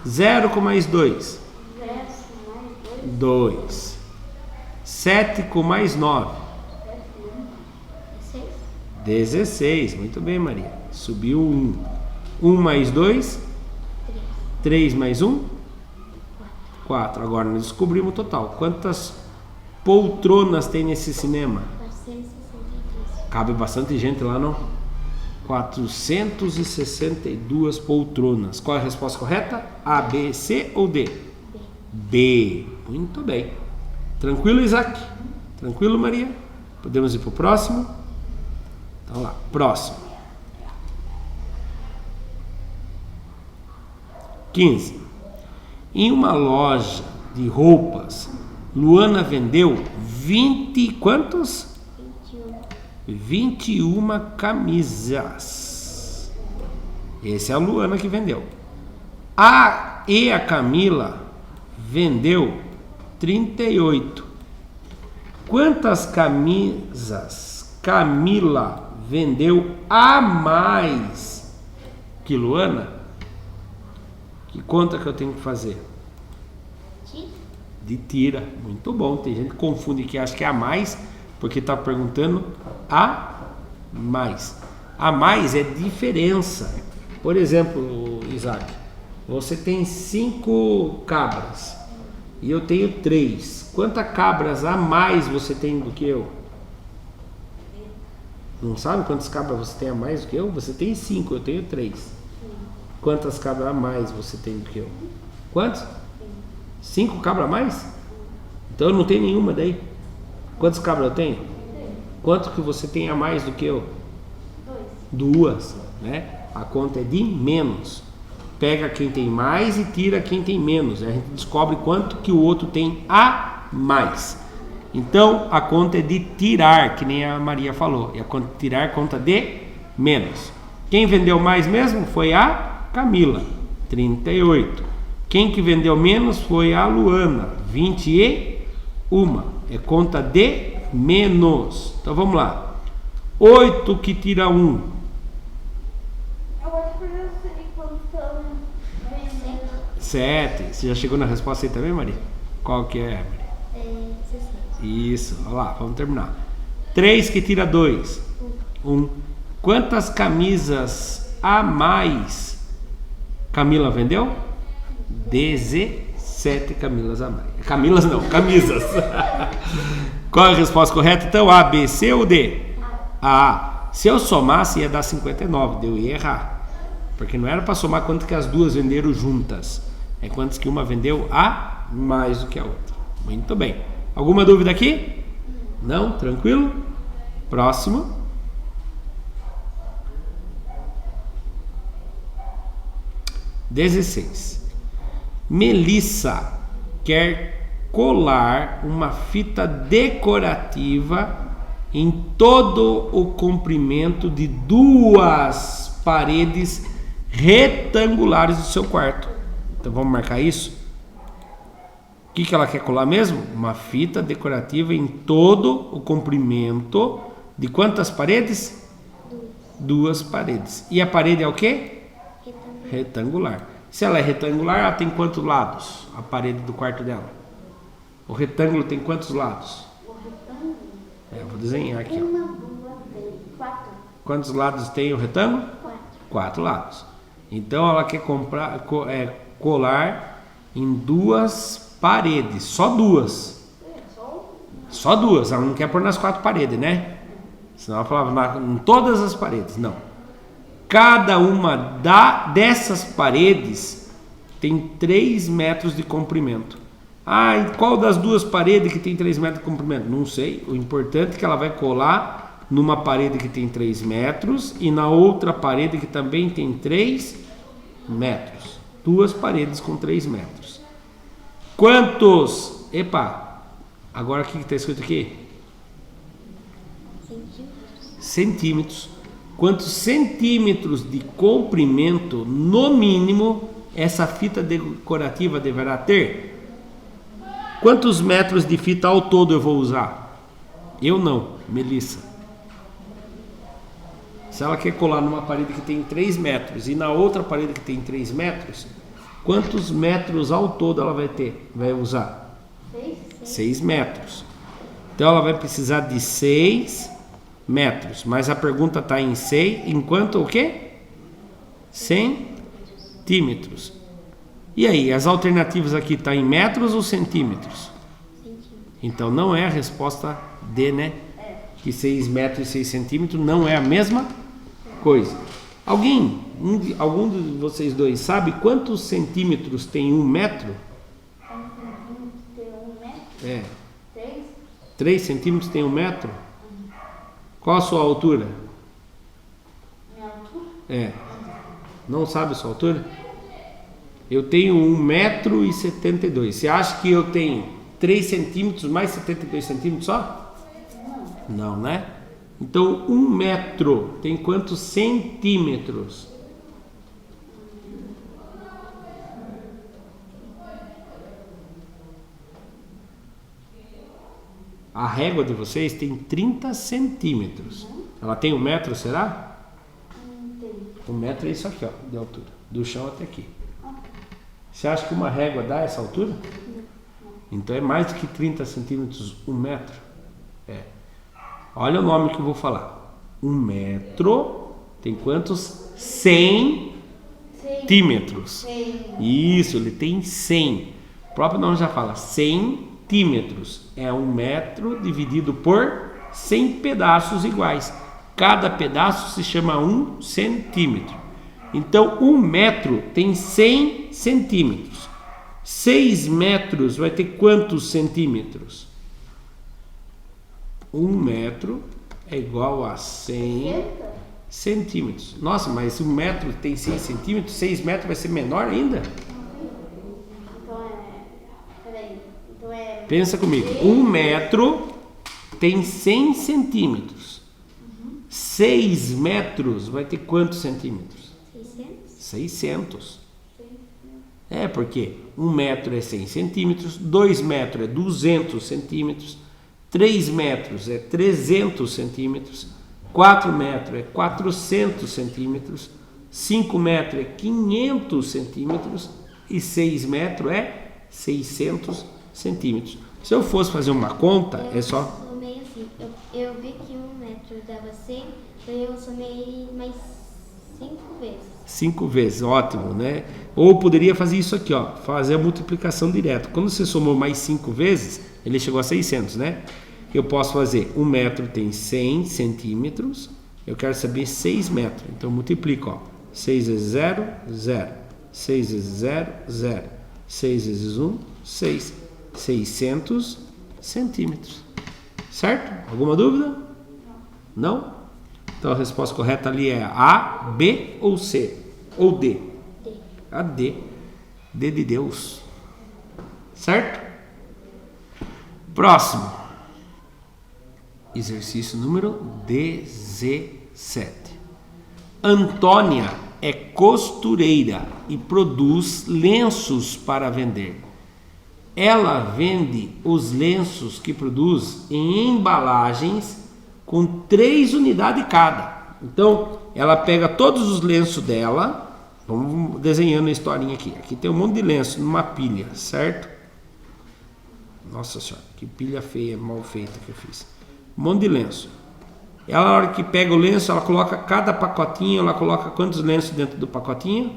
0 com mais 2. 0 com mais 2. 2. 7 com mais 9. 6. 16. Muito bem, Maria. Subiu 1. 1 mais 2. 3 mais 1. 4. Agora nós descobrimos o total. Quantas poltronas tem nesse cinema? 463. Cabe bastante gente lá, não? 462 poltronas. Qual é a resposta correta? A, B, C ou D? B. Muito bem. Tranquilo, Isaac? Tranquilo, Maria? Podemos ir para o próximo? Então lá, próximo. 15. Em uma loja de roupas, Luana vendeu 20 quantos? 21 camisas. Essa é a Luana que vendeu. A Camila vendeu 38. Quantas camisas Camila vendeu a mais que Luana? Que conta que eu tenho que fazer? De tira. Muito bom. Tem gente que confunde que acha que é a mais, porque está perguntando a mais. A mais é diferença. Por exemplo, Isaac, você tem 5 cabras e eu tenho 3. Quantas cabras a mais você tem do que eu? Não sabe quantas cabras você tem a mais do que eu? Você tem 5, eu tenho 3. Quantas cabras a mais você tem do que eu? Quantos? 5 cabras a mais? Então eu não tenho nenhuma daí. Quantas cabras eu tenho? Quanto que você tem a mais do que eu? 2, né? A conta é de menos. Pega quem tem mais e tira quem tem menos. A gente descobre quanto que o outro tem a mais. Então a conta é de tirar, que nem a Maria falou. E a conta de tirar é conta de menos. Quem vendeu mais mesmo foi a Camila, 38. Quem que vendeu menos foi a Luana, 21. É conta de menos. Então vamos lá. 8 que tira 1. Eu acho que eu sei quando estão vendendo. 7. Você já chegou na resposta aí também, Maria? Qual que é, Maria? 60. Isso, olha lá, vamos terminar. 3 que tira 2. 1. Quantas camisas a mais Camila vendeu? 17 camisas a mais. Camilas não, camisas. Qual é a resposta correta? Então, A, B, C ou D? A. Se eu somasse ia dar 59, eu ia errar. Porque não era para somar quanto que as duas venderam juntas. É quantos que uma vendeu a mais do que a outra. Muito bem. Alguma dúvida aqui? Não? Tranquilo? Próximo. XVI. Melissa quer colar uma fita decorativa em todo o comprimento de 2 paredes retangulares do seu quarto. Então vamos marcar isso? O que ela quer colar mesmo? Uma fita decorativa em todo o comprimento de quantas paredes? 2 paredes. E a parede é o quê? Retangular. Se ela é retangular, ela tem quantos lados? A parede do quarto dela. O retângulo tem quantos lados? O retângulo? Vou desenhar aqui. 1, 2, 3, 4. Quantos lados tem o retângulo? 4 lados. Então ela quer colar em 2 paredes. Só 2. Só 2. Ela não quer pôr nas 4 paredes, né? Senão ela falava em todas as paredes. Não. Cada uma dessas paredes tem 3 metros de comprimento. E qual das 2 paredes que tem 3 metros de comprimento? Não sei. O importante é que ela vai colar numa parede que tem 3 metros e na outra parede que também tem 3 metros. 2 paredes com 3 metros. Quantos? Agora o que está escrito aqui? Centímetros. Quantos centímetros de comprimento, no mínimo, essa fita decorativa deverá ter? Quantos metros de fita ao todo eu vou usar? Eu não, Melissa. Se ela quer colar numa parede que tem 3 metros e na outra parede que tem 3 metros, quantos metros ao todo ela vai usar? 6 metros. Então ela vai precisar de 6 metros, mas a pergunta está em 6, enquanto o quê? Centímetros. E aí, as alternativas aqui estão em metros ou centímetros? Então não é a resposta D, né? Que 6 metros e 6 centímetros não é a mesma coisa. Algum de vocês dois sabe quantos centímetros tem 1 metro? Quantos centímetros tem 1 metro? 3? 3 centímetros tem 1 metro? Qual a sua altura? Minha altura? Não sabe a sua altura? Eu tenho 1,72 m. Você acha que eu tenho 3 centímetros mais 72 centímetros só? Não, né? Então 1 metro tem quantos centímetros? A régua de vocês tem 30 centímetros. Ela tem 1 metro, será? 1 metro é isso aqui, ó, de altura. Do chão até aqui. Você acha que uma régua dá essa altura? Então é mais do que 30 centímetros, 1 metro. Olha o nome que eu vou falar. 1 metro tem quantos? 100 centímetros. Isso, ele tem 100. O próprio nome já fala 100 centímetros. É 1 metro dividido por 100 pedaços iguais. Cada pedaço se chama 1 centímetro. Então 1 metro tem 100 centímetros. 6 metros vai ter quantos centímetros? 1 metro é igual a 100 centímetros. Nossa, mas 1 metro tem 6 centímetros, 6 metros vai ser menor ainda? Pensa comigo, 1 metro tem 100 centímetros. 6 metros vai ter quantos centímetros? 600. É, porque 1 metro é 100 centímetros, 2 metros é 200 centímetros, 3 metros é 300 centímetros, 4 metros é 400 centímetros, 5 metros é 500 centímetros e 6 metros é 600 centímetros. Se eu fosse fazer uma conta, é só... Eu somei assim, eu vi que 1 metro dava 100, daí eu somei mais 5 vezes. 5 vezes, ótimo, né? Ou poderia fazer isso aqui, ó, fazer a multiplicação direta. Quando você somou mais 5 vezes, ele chegou a 600, né? Eu posso fazer 1 metro tem 100 centímetros, eu quero saber 6 metros. Então, eu multiplico, ó. 6 vezes 0, 0. 6 vezes 0, 0. 6 vezes 1, 6. 600 centímetros. Certo? Alguma dúvida? Não? Então, a resposta correta ali é A, B ou C? Ou D? D. A D. D de Deus. Certo? Próximo. Exercício número 17. Antônia é costureira e produz lenços para vender. Ela vende os lenços que produz em embalagens com 3 unidades cada. Então, ela pega todos os lenços dela. Vamos desenhando a historinha aqui. Aqui tem um monte de lenço numa pilha, certo? Nossa senhora, que pilha feia, mal feita que eu fiz. Um monte de lenço. Ela, na hora que pega o lenço, ela coloca cada pacotinho, ela coloca quantos lenços dentro do pacotinho?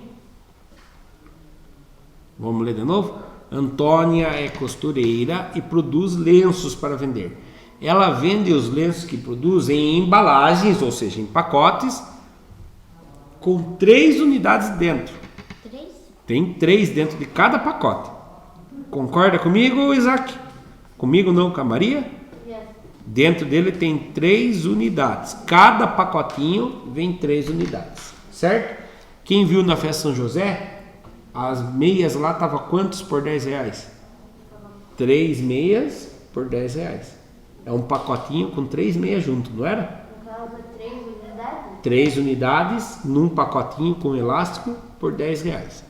Vamos ler de novo? Antônia é costureira e produz lenços para vender. Ela vende os lenços que produz em embalagens, ou seja, em pacotes, com 3 unidades dentro. 3? Tem 3 dentro de cada pacote. Concorda comigo, Isaac? Comigo não, com a Maria? Dentro dele tem 3 unidades. Cada pacotinho vem 3 unidades. Certo? Quem viu na festa São José, as meias lá estavam quantos por 10 reais? 3 meias por 10 reais. É um pacotinho com 3 meias junto, não era? 3 unidades num pacotinho com elástico por 10 reais.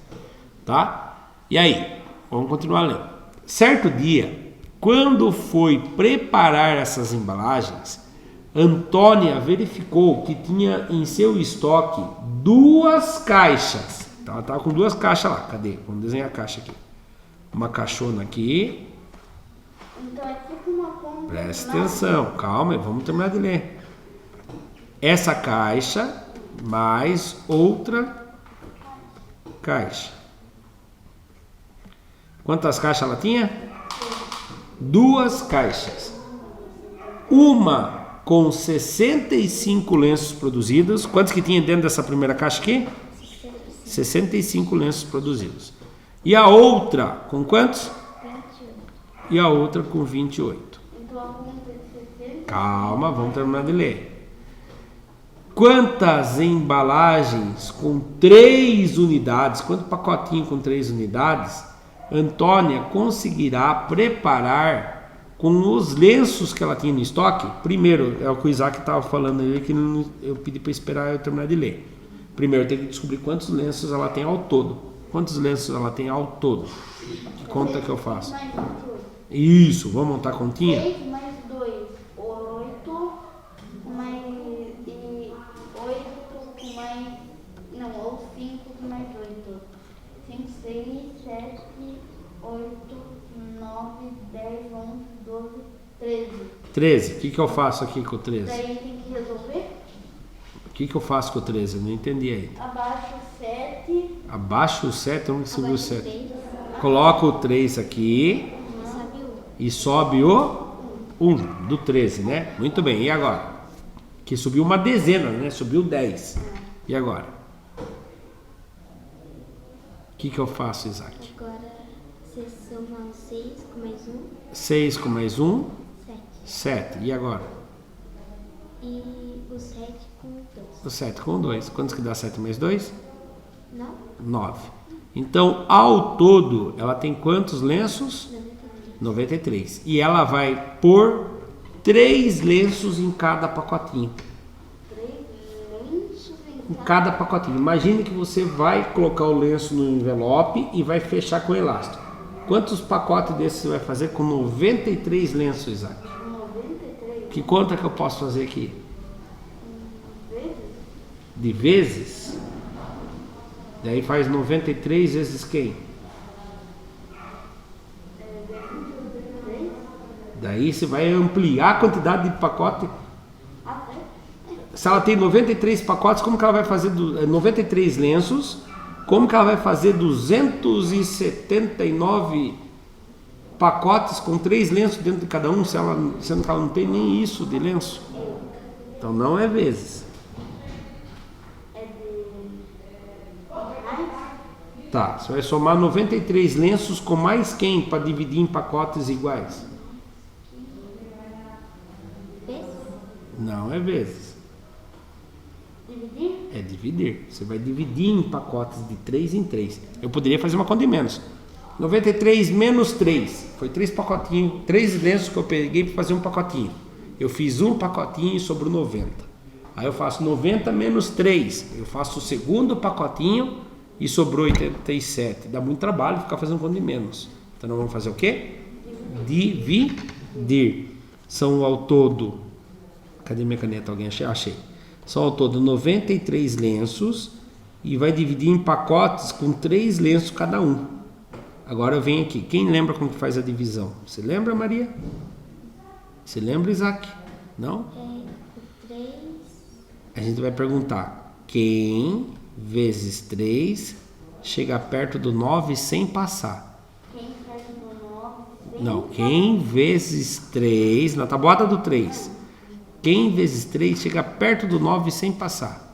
Tá? E aí? Vamos continuar lendo. Certo dia, quando foi preparar essas embalagens, Antônia verificou que tinha em seu estoque 2 caixas. Então, ela estava com 2 caixas lá. Cadê? Vamos desenhar a caixa aqui. Uma caixona aqui. Então é tipo uma compra. Presta atenção. Calma, vamos terminar de ler. Essa caixa mais outra caixa. Quantas caixas ela tinha? 2 caixas. Uma com 65 lenços produzidos. Quantos que tinha dentro dessa primeira caixa aqui? 65 lenços produzidos. E a outra com quantos? 28. E a outra com 28. Então a compra é 60. Calma, vamos terminar de ler. Quantas embalagens com 3 unidades, quanto pacotinho com 3 unidades, Antônia conseguirá preparar com os lenços que ela tinha no estoque? Primeiro, é o que o Isaac estava falando ali, que eu pedi para esperar eu terminar de ler. Primeiro, tem que descobrir quantos lenços ela tem ao todo. Quantos lenços ela tem ao todo? Que conta que eu faço? Mais 28. Isso, vamos montar a continha? 6 mais 2, 8, mais e 8 com mais. Não, ou 5 com mais 8. 5, 6, 7, 8, 9, 10, 11, 12, 13. 13. O que eu faço aqui com o 13? Daí tem que resolver. O que eu faço com o 13? Eu não entendi aí. Abaixo 7. Abaixo o 7, onde subiu o 7? 3. Coloca o 3 aqui Sabe o? e sobe o 1 do 13, né? Muito bem, e agora? Que subiu uma dezena, né? Subiu 10. E agora? O que eu faço, Isaac? Agora você 6 com mais 1, 6 com mais 1, 7. 7. E agora? E o 7 com 2. O 7 com 2. Quantos que dá 7 mais 2? 9, 9. Então, ao todo, ela tem quantos lenços? 93. 93. E ela vai pôr 3 lenços em cada pacotinho. 3 lenços Em cada pacotinho. Imagine que você vai colocar o lenço no envelope e vai fechar com elástico. Quantos pacotes desses você vai fazer com 93 lenços, Isaac? 93 Que conta que eu posso fazer aqui? vezes. De vezes? Daí faz 93 vezes quem? Daí você vai ampliar a quantidade de pacote. Se ela tem 93 pacotes, como que ela vai fazer 93 lenços? Como que ela vai fazer 279 pacotes com 3 lenços dentro de cada um, sendo que ela não tem nem isso de lenço? Então não é vezes. Tá, você vai somar 93 lenços com mais quem para dividir em pacotes iguais? Vezes? Não é vezes. Dividir? É dividir. Você vai dividir em pacotes de 3 em 3. Eu poderia fazer uma conta de menos. 93 menos 3. Foi 3 pacotinhos, 3 lenços que eu peguei para fazer um pacotinho. Eu fiz um pacotinho e sobrou 90. Aí eu faço 90 menos 3. Eu faço o segundo pacotinho e sobrou 87. Dá muito trabalho ficar fazendo conta de menos. Então nós vamos fazer o quê? Dividir. São ao todo... Cadê minha caneta? Alguém achei. São ao todo 93 lenços e vai dividir em pacotes com 3 lenços cada um. Agora eu venho aqui. Quem lembra como que faz a divisão? Você lembra, Maria? Você lembra, Isaac? Não? O 3, A gente vai perguntar. Quem vezes 3 chega perto do 9 sem passar? Quem faz o 9? Não. Quem vezes 3, na tabuada do 3. Quem vezes 3 chega perto do 9 sem passar?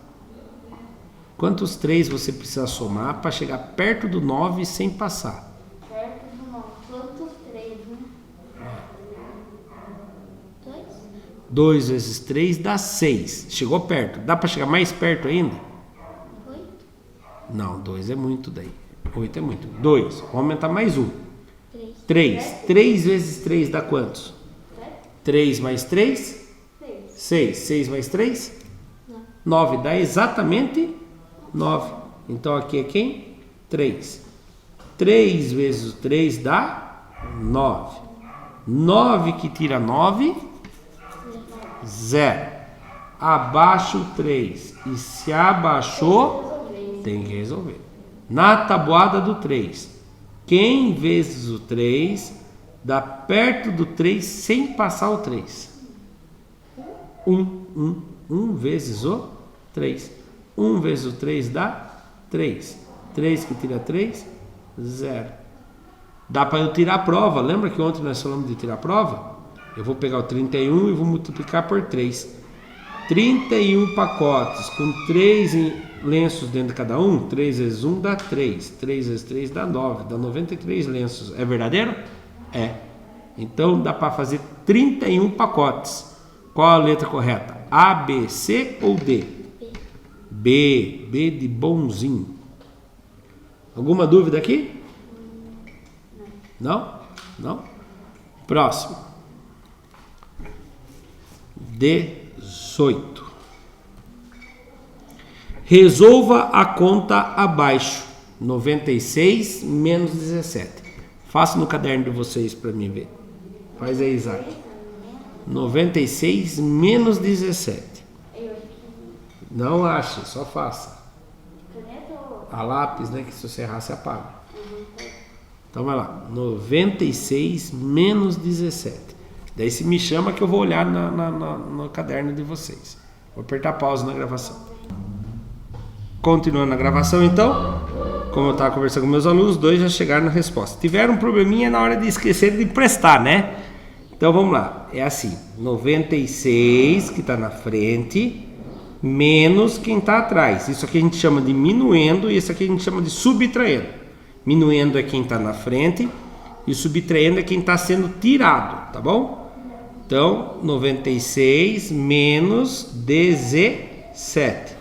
Quantos 3 você precisa somar para chegar perto do 9 sem passar? Perto do 9. Quantos 3, né? 2, 2 vezes 3 dá 6. Chegou perto. Dá para chegar mais perto ainda? 8, Não, 2 é muito daí. 8 é muito. 2. Vamos aumentar mais 1. 3, 3. 3 vezes 3 dá quantos? 3 mais 3? 6. 6 mais 3? 9. Dá exatamente 9. Então aqui é quem? 3. 3 vezes 3 dá 9. 9 que tira 9? 0. Abaixo 3. E se abaixou, tem que resolver. Na tabuada do 3. Quem vezes o 3 dá perto do 3 sem passar o 3? 1 vezes o 3. 1 vezes o 3 dá 3. 3 que tira 3? 0. Dá para eu tirar a prova. Lembra que ontem nós falamos de tirar a prova? Eu vou pegar o 31 e vou multiplicar por 3. 31 pacotes com 3 lenços dentro de cada um. 3 vezes 1 dá 3. 3 vezes 3 dá 9. Dá 93 lenços. É verdadeiro? É. Então dá para fazer 31 pacotes. Qual a letra correta? A, B, C ou D? B. B de bonzinho. Alguma dúvida aqui? Não? Não? Próximo. 18. Resolva a conta abaixo. 96 menos 17. Faça no caderno de vocês para mim ver. Faz aí, Isaac. 96 menos 17. Não ache, só faça. A lápis, né? Que se você errar, você apaga. Então vai lá. 96 menos 17. Daí se me chama que eu vou olhar no caderno de vocês. Vou apertar pausa na gravação. Continuando a gravação, então. Como eu estava conversando com meus alunos, 2 já chegaram na resposta. Tiveram um probleminha na hora de esquecer de prestar, né? Então vamos lá, é assim, 96 que está na frente, menos quem está atrás. Isso aqui a gente chama de minuendo e isso aqui a gente chama de subtraindo. Minuendo é quem está na frente E o subtraindo é quem está sendo tirado, tá bom? Então, 96 menos 17.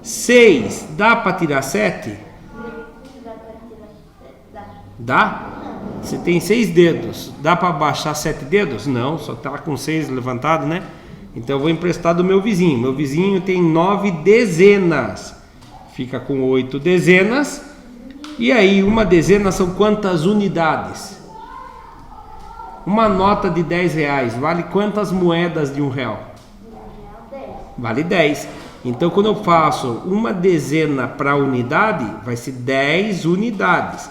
6, dá para tirar 7? Dá? Você tem 6 dedos. Dá para baixar 7 dedos? Não, só está com 6 levantado, né? Então eu vou emprestar do meu vizinho. Meu vizinho tem 9 dezenas. Fica com 8 dezenas. E aí, uma dezena são quantas unidades? Uma nota de 10 reais vale quantas moedas de R$1? Vale 10. Então, quando eu faço uma dezena para unidade, vai ser 10 unidades.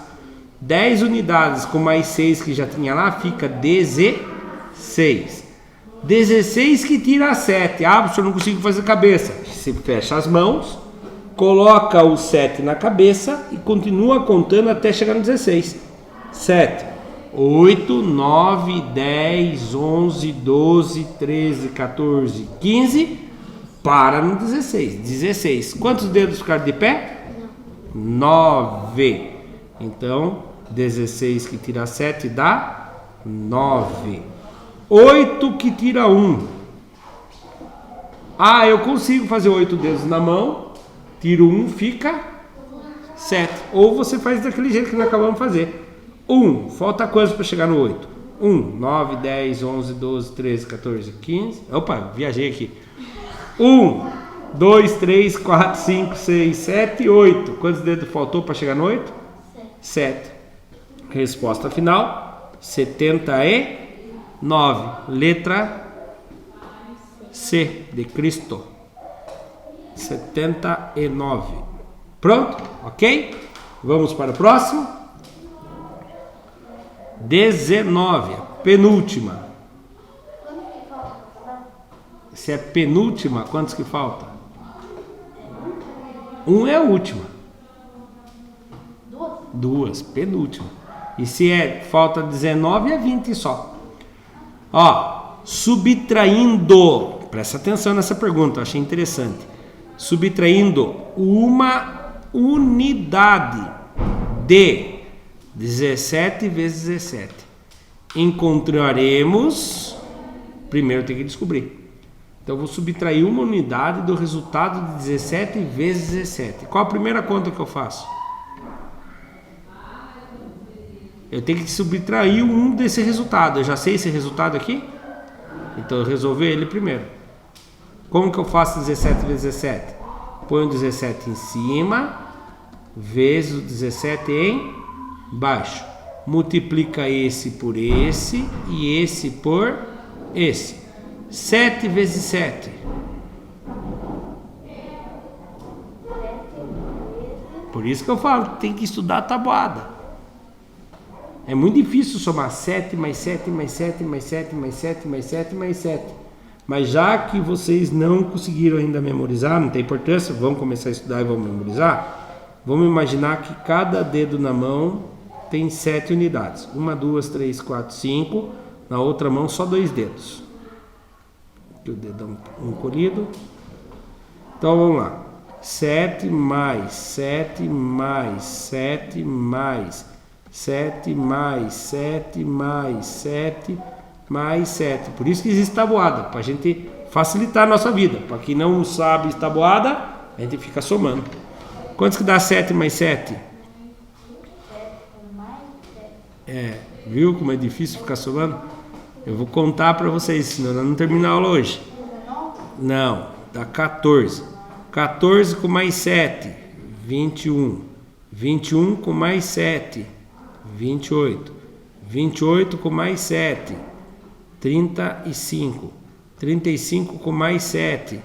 10 unidades com mais 6 que já tinha lá, fica 16. 16 que tira 7. Ah, professor, não consigo fazer cabeça. Você fecha as mãos, coloca o 7 na cabeça e continua contando até chegar no 16. 7, 8, 9, 10, 11, 12, 13, 14, 15. Para no 16. 16. Quantos dedos ficaram de pé? 9. Então, 16 que tira 7 dá 9. 8 que tira 1. Ah, eu consigo fazer 8 dedos na mão. Tiro 1, fica 7. Ou você faz daquele jeito que nós acabamos de fazer. 1. Falta quantos para chegar no 8? 1, 9, 10, 11, 12, 13, 14, 15. Opa, viajei aqui. 1, 2, 3, 4, 5, 6, 7, 8. Quantos dedos faltou para chegar no 8? 7. Resposta final: 79. Letra C de Cristo. 79. Pronto? Ok? Vamos para o próximo. 19. Penúltima. Se é penúltima, quantos que falta? 1 é a última. 2, penúltima. E se falta 19, é 20 só. Ó, subtraindo, presta atenção nessa pergunta, eu achei interessante. Subtraindo uma unidade de 17 vezes 17. Encontraremos, primeiro tem que descobrir. Então eu vou subtrair uma unidade do resultado de 17 vezes 17. Qual a primeira conta que eu faço? Eu tenho que subtrair um desse resultado. Eu já sei esse resultado aqui? Então eu resolver ele primeiro. Como que eu faço 17 vezes 17? Põe o 17 em cima, vezes o 17 embaixo. Multiplica esse por esse e esse por esse. 7 vezes 7. Por isso que eu falo, tem que estudar a tabuada. É muito difícil somar 7 mais 7 mais 7 mais 7 mais 7 mais 7 mais 7. Mas já que vocês não conseguiram ainda memorizar, não tem importância, vamos começar a estudar e vamos memorizar. Vamos imaginar que cada dedo na mão tem 7 unidades. 1, 2, 3, 4, 5. Na outra mão só 2 dedos. O dedão encolhido. Então vamos lá. 7 mais 7 mais 7 mais 7 mais 7 mais 7 mais 7. Por isso que existe tabuada, para a gente facilitar a nossa vida. Para quem não sabe tabuada, a gente fica somando. Quantos que dá 7 mais 7? Viu como é difícil ficar somando? Eu vou contar para vocês, senão nós não terminamos a aula hoje. Não, dá 14. 14 com mais 7, 21. 21 com mais 7, 28. 28 com mais 7, 35. 35 com mais 7,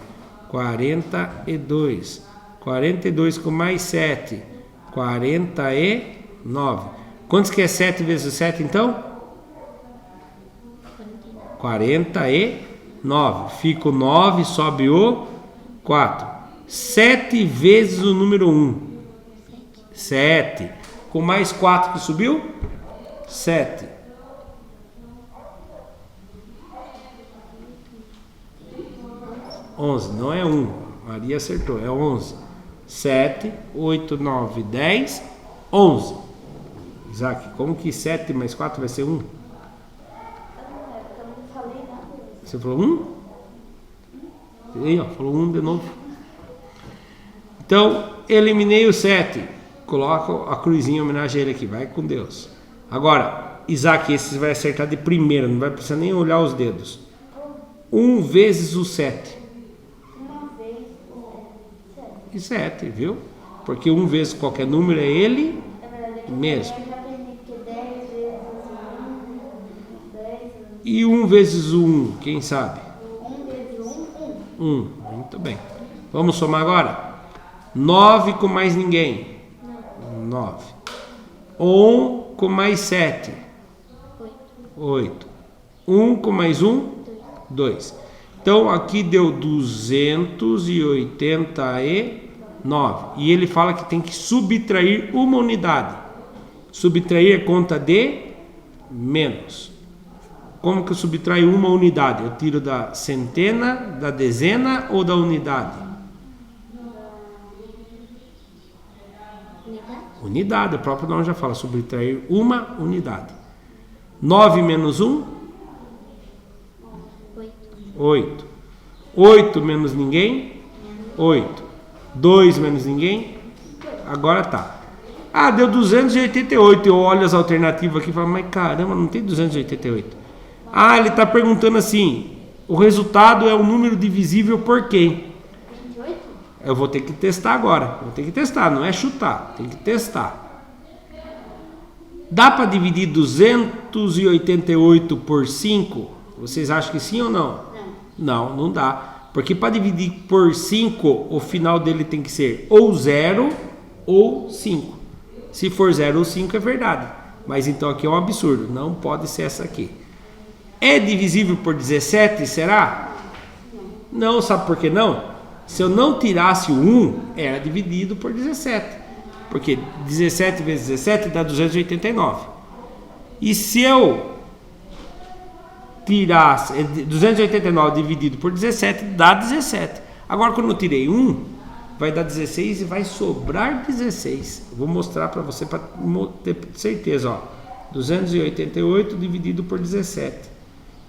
42. 42 com mais 7, 49. Quantos que é 7 vezes 7 então? 49. Fica o 9, sobe o 4. 7 vezes o número 1. 7. Com mais 4 que subiu? 7. 11. Não é 1. Maria acertou. É 11. 7, 8, 9, 10, 11. Isaac, como que 7 mais 4 vai ser 1? Eu não falei nada. Você falou 1? Aí, ó, falou 1 de novo. Então, eliminei o 7. Coloca a cruzinha em homenagem a ele aqui. Vai com Deus. Agora, Isaac, esse você vai acertar de primeira. Não vai precisar nem olhar os dedos. 1 vezes o 7. Uma vez, 7. E 7, viu? Porque 1 vezes qualquer número é ele Na verdade, aqui mesmo. eu já aprendi que 10 vezes 1, 10 vezes E 1 vezes 1, quem sabe? 1 vezes 1, 1. Muito bem. Vamos somar agora? 9 com mais ninguém. 9. 1 com mais 7. 8. 1 com mais 1? 2. Então aqui deu 289. E ele fala que tem que subtrair uma unidade. Subtrair é conta de menos. Como que eu subtraio uma unidade? Eu tiro da centena, da dezena ou da unidade? Unidade, o próprio nome já fala, subtrair uma unidade. 9 menos 1? 8. 8 menos ninguém? 8. 2 menos ninguém? Agora tá. Ah, deu 288. Eu olho as alternativas aqui e falo, mas caramba, não tem 288. Ah, ele está perguntando assim, o resultado é o número divisível por quem? 28? Eu vou ter que testar agora. Vou ter que testar, não é chutar, tem que testar. Dá para dividir 288 por 5? Vocês acham que sim ou não? Não, não dá. Porque para dividir por 5, o final dele tem que ser ou 0 ou 5. Se for 0 ou 5 é verdade. Mas então aqui é um absurdo. Não pode ser essa aqui. É divisível por 17, será? Não, sabe por que não? Se eu não tirasse o 1, era dividido por 17. Porque 17 vezes 17 dá 289. E se eu tirasse 289 dividido por 17, dá 17. Agora, quando eu tirei 1, vai dar 16 e vai sobrar 16. Eu vou mostrar para você para ter certeza. Ó. 288 dividido por 17.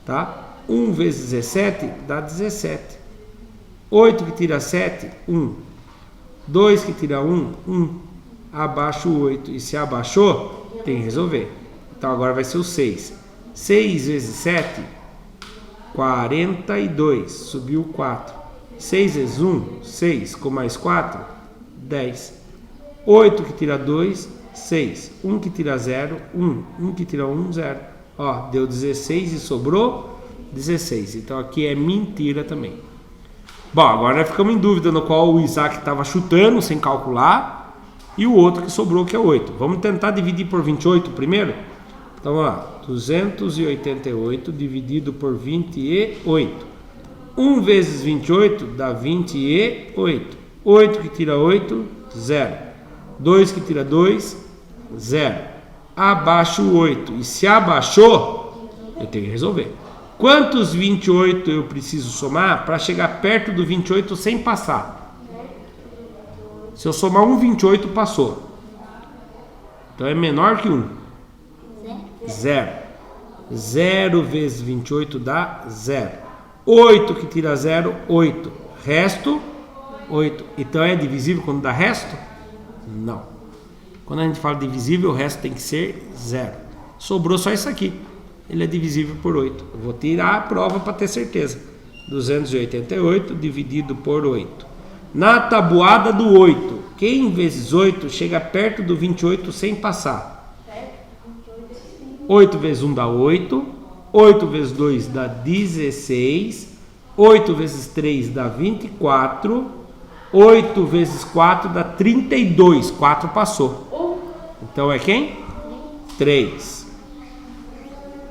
Tá? 1 vezes 17 dá 17. 8 que tira 7, 1. 2 que tira 1, 1. Abaixo o 8. E se abaixou, tem que resolver. Então agora vai ser o 6. 6 vezes 7, 42. Subiu 4. 6 vezes 1, 6. Com mais 4, 10. 8 que tira 2, 6. 1 que tira 0, 1. 1 que tira 1, 0. Ó, deu 16 e sobrou 16. Então aqui é mentira também. Bom, agora nós ficamos em dúvida no qual o Isaac estava chutando sem calcular e o outro que sobrou, que é 8. Vamos tentar dividir por 28 primeiro? Então, ó, 288 dividido por 28. 1 vezes 28 dá 28. 8 que tira 8, 0. 2 que tira 2, 0. Abaixo o 8. E se abaixou, eu tenho que resolver. Quantos 28 eu preciso somar para chegar perto do 28 sem passar? Se eu somar um 28, passou. Então é menor que 1. 0. 0 vezes 28 dá 0. 8 que tira 0, 8. Resto, 8. Então é divisível quando dá resto? Não. Quando a gente fala divisível, o resto tem que ser 0. Sobrou só isso aqui. Ele é divisível por 8. Eu vou tirar a prova para ter certeza. 288 dividido por 8. Na tabuada do 8, quem vezes 8 chega perto do 28 sem passar? 8 vezes 1 dá 8. 8 vezes 2 dá 16. 8 vezes 3 dá 24. 8 vezes 4 dá 32. 4 passou. Então é quem? 3.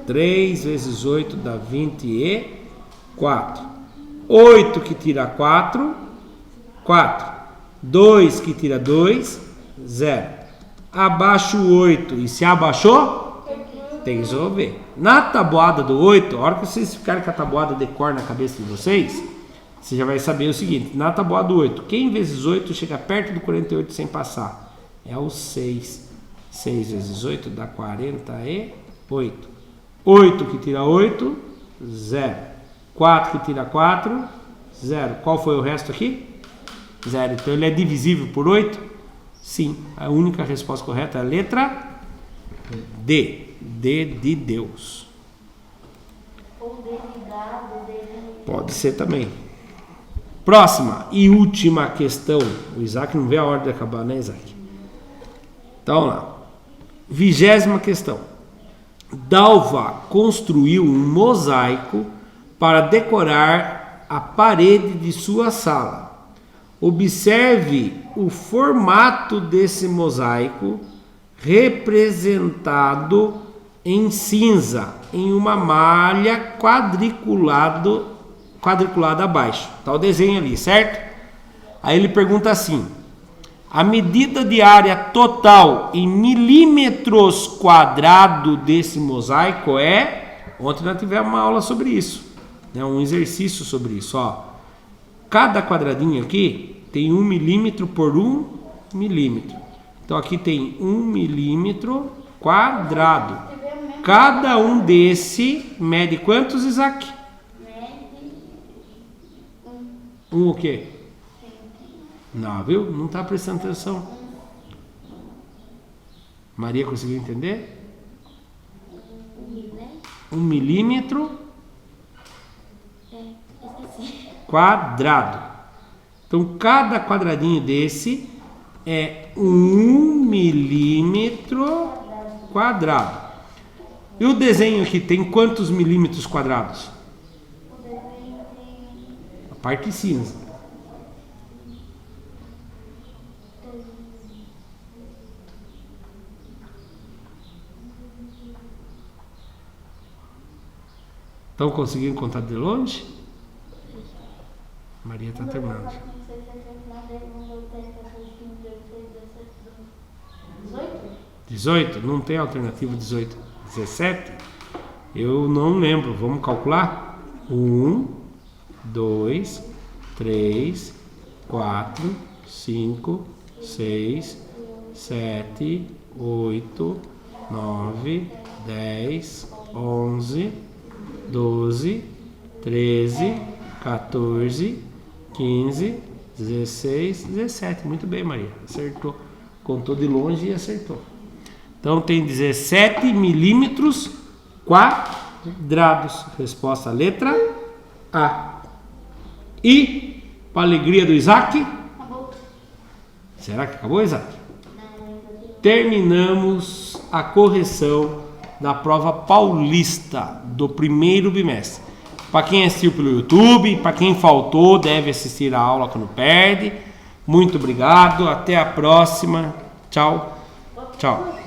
3 vezes 8 dá 24. 8 que tira 4, 4. 2 que tira 2, 0. Abaixo o 8. E se abaixou, tem que resolver. Na tabuada do 8, a hora que vocês ficarem com a tabuada de cor na cabeça de vocês, você já vai saber o seguinte. Na tabuada do 8, quem vezes 8 chega perto do 48 sem passar? É o 6. 6 vezes 8 dá 48. 8 que tira 8, 0. 4 que tira 4, 0. Qual foi o resto aqui? 0. Então ele é divisível por 8? Sim. A única resposta correta é a letra D. D de Deus. Ou dele dado, dele. Pode ser também. Próxima e última questão. O Isaac não vê a hora de acabar, né, Isaac? Então, vamos lá. 20ª questão. Dalva construiu um mosaico para decorar a parede de sua sala. Observe o formato desse mosaico representado em cinza, em uma malha quadriculada abaixo. Está o desenho ali, certo? Aí ele pergunta assim: a medida de área total em milímetros quadrados desse mosaico é... Ontem nós tivemos uma aula sobre isso, né? Um exercício sobre isso. Ó. Cada quadradinho aqui tem 1 milímetro por 1 milímetro. Então aqui tem 1 milímetro quadrado. Cada um desse mede quantos, Isaac? Mede Um o quê? Não, viu? Não está prestando atenção. Maria conseguiu entender? 1 milímetro quadrado. Então, cada quadradinho desse é 1 milímetro quadrado. E o desenho aqui tem quantos milímetros quadrados? o desenho tem A parte cinza. Estão conseguindo contar de longe? Maria está terminando. 18? Não tem alternativa 18. 17? Eu não lembro. Vamos calcular? 1, 2, 3, 4, 5, 6, 7, 8, 9, 10, 11, 12, 13, 14, 15, 16, 17. Muito bem, Maria. Acertou. Contou de longe e acertou. Então tem 17 milímetros quadrados. Resposta letra A. E, para a alegria do Isaac... acabou. Será que acabou, Isaac? Terminamos a correção da prova paulista do primeiro bimestre. Para quem assistiu pelo YouTube, para quem faltou, deve assistir a aula quando perde. Muito obrigado, até a próxima. Tchau. Tchau.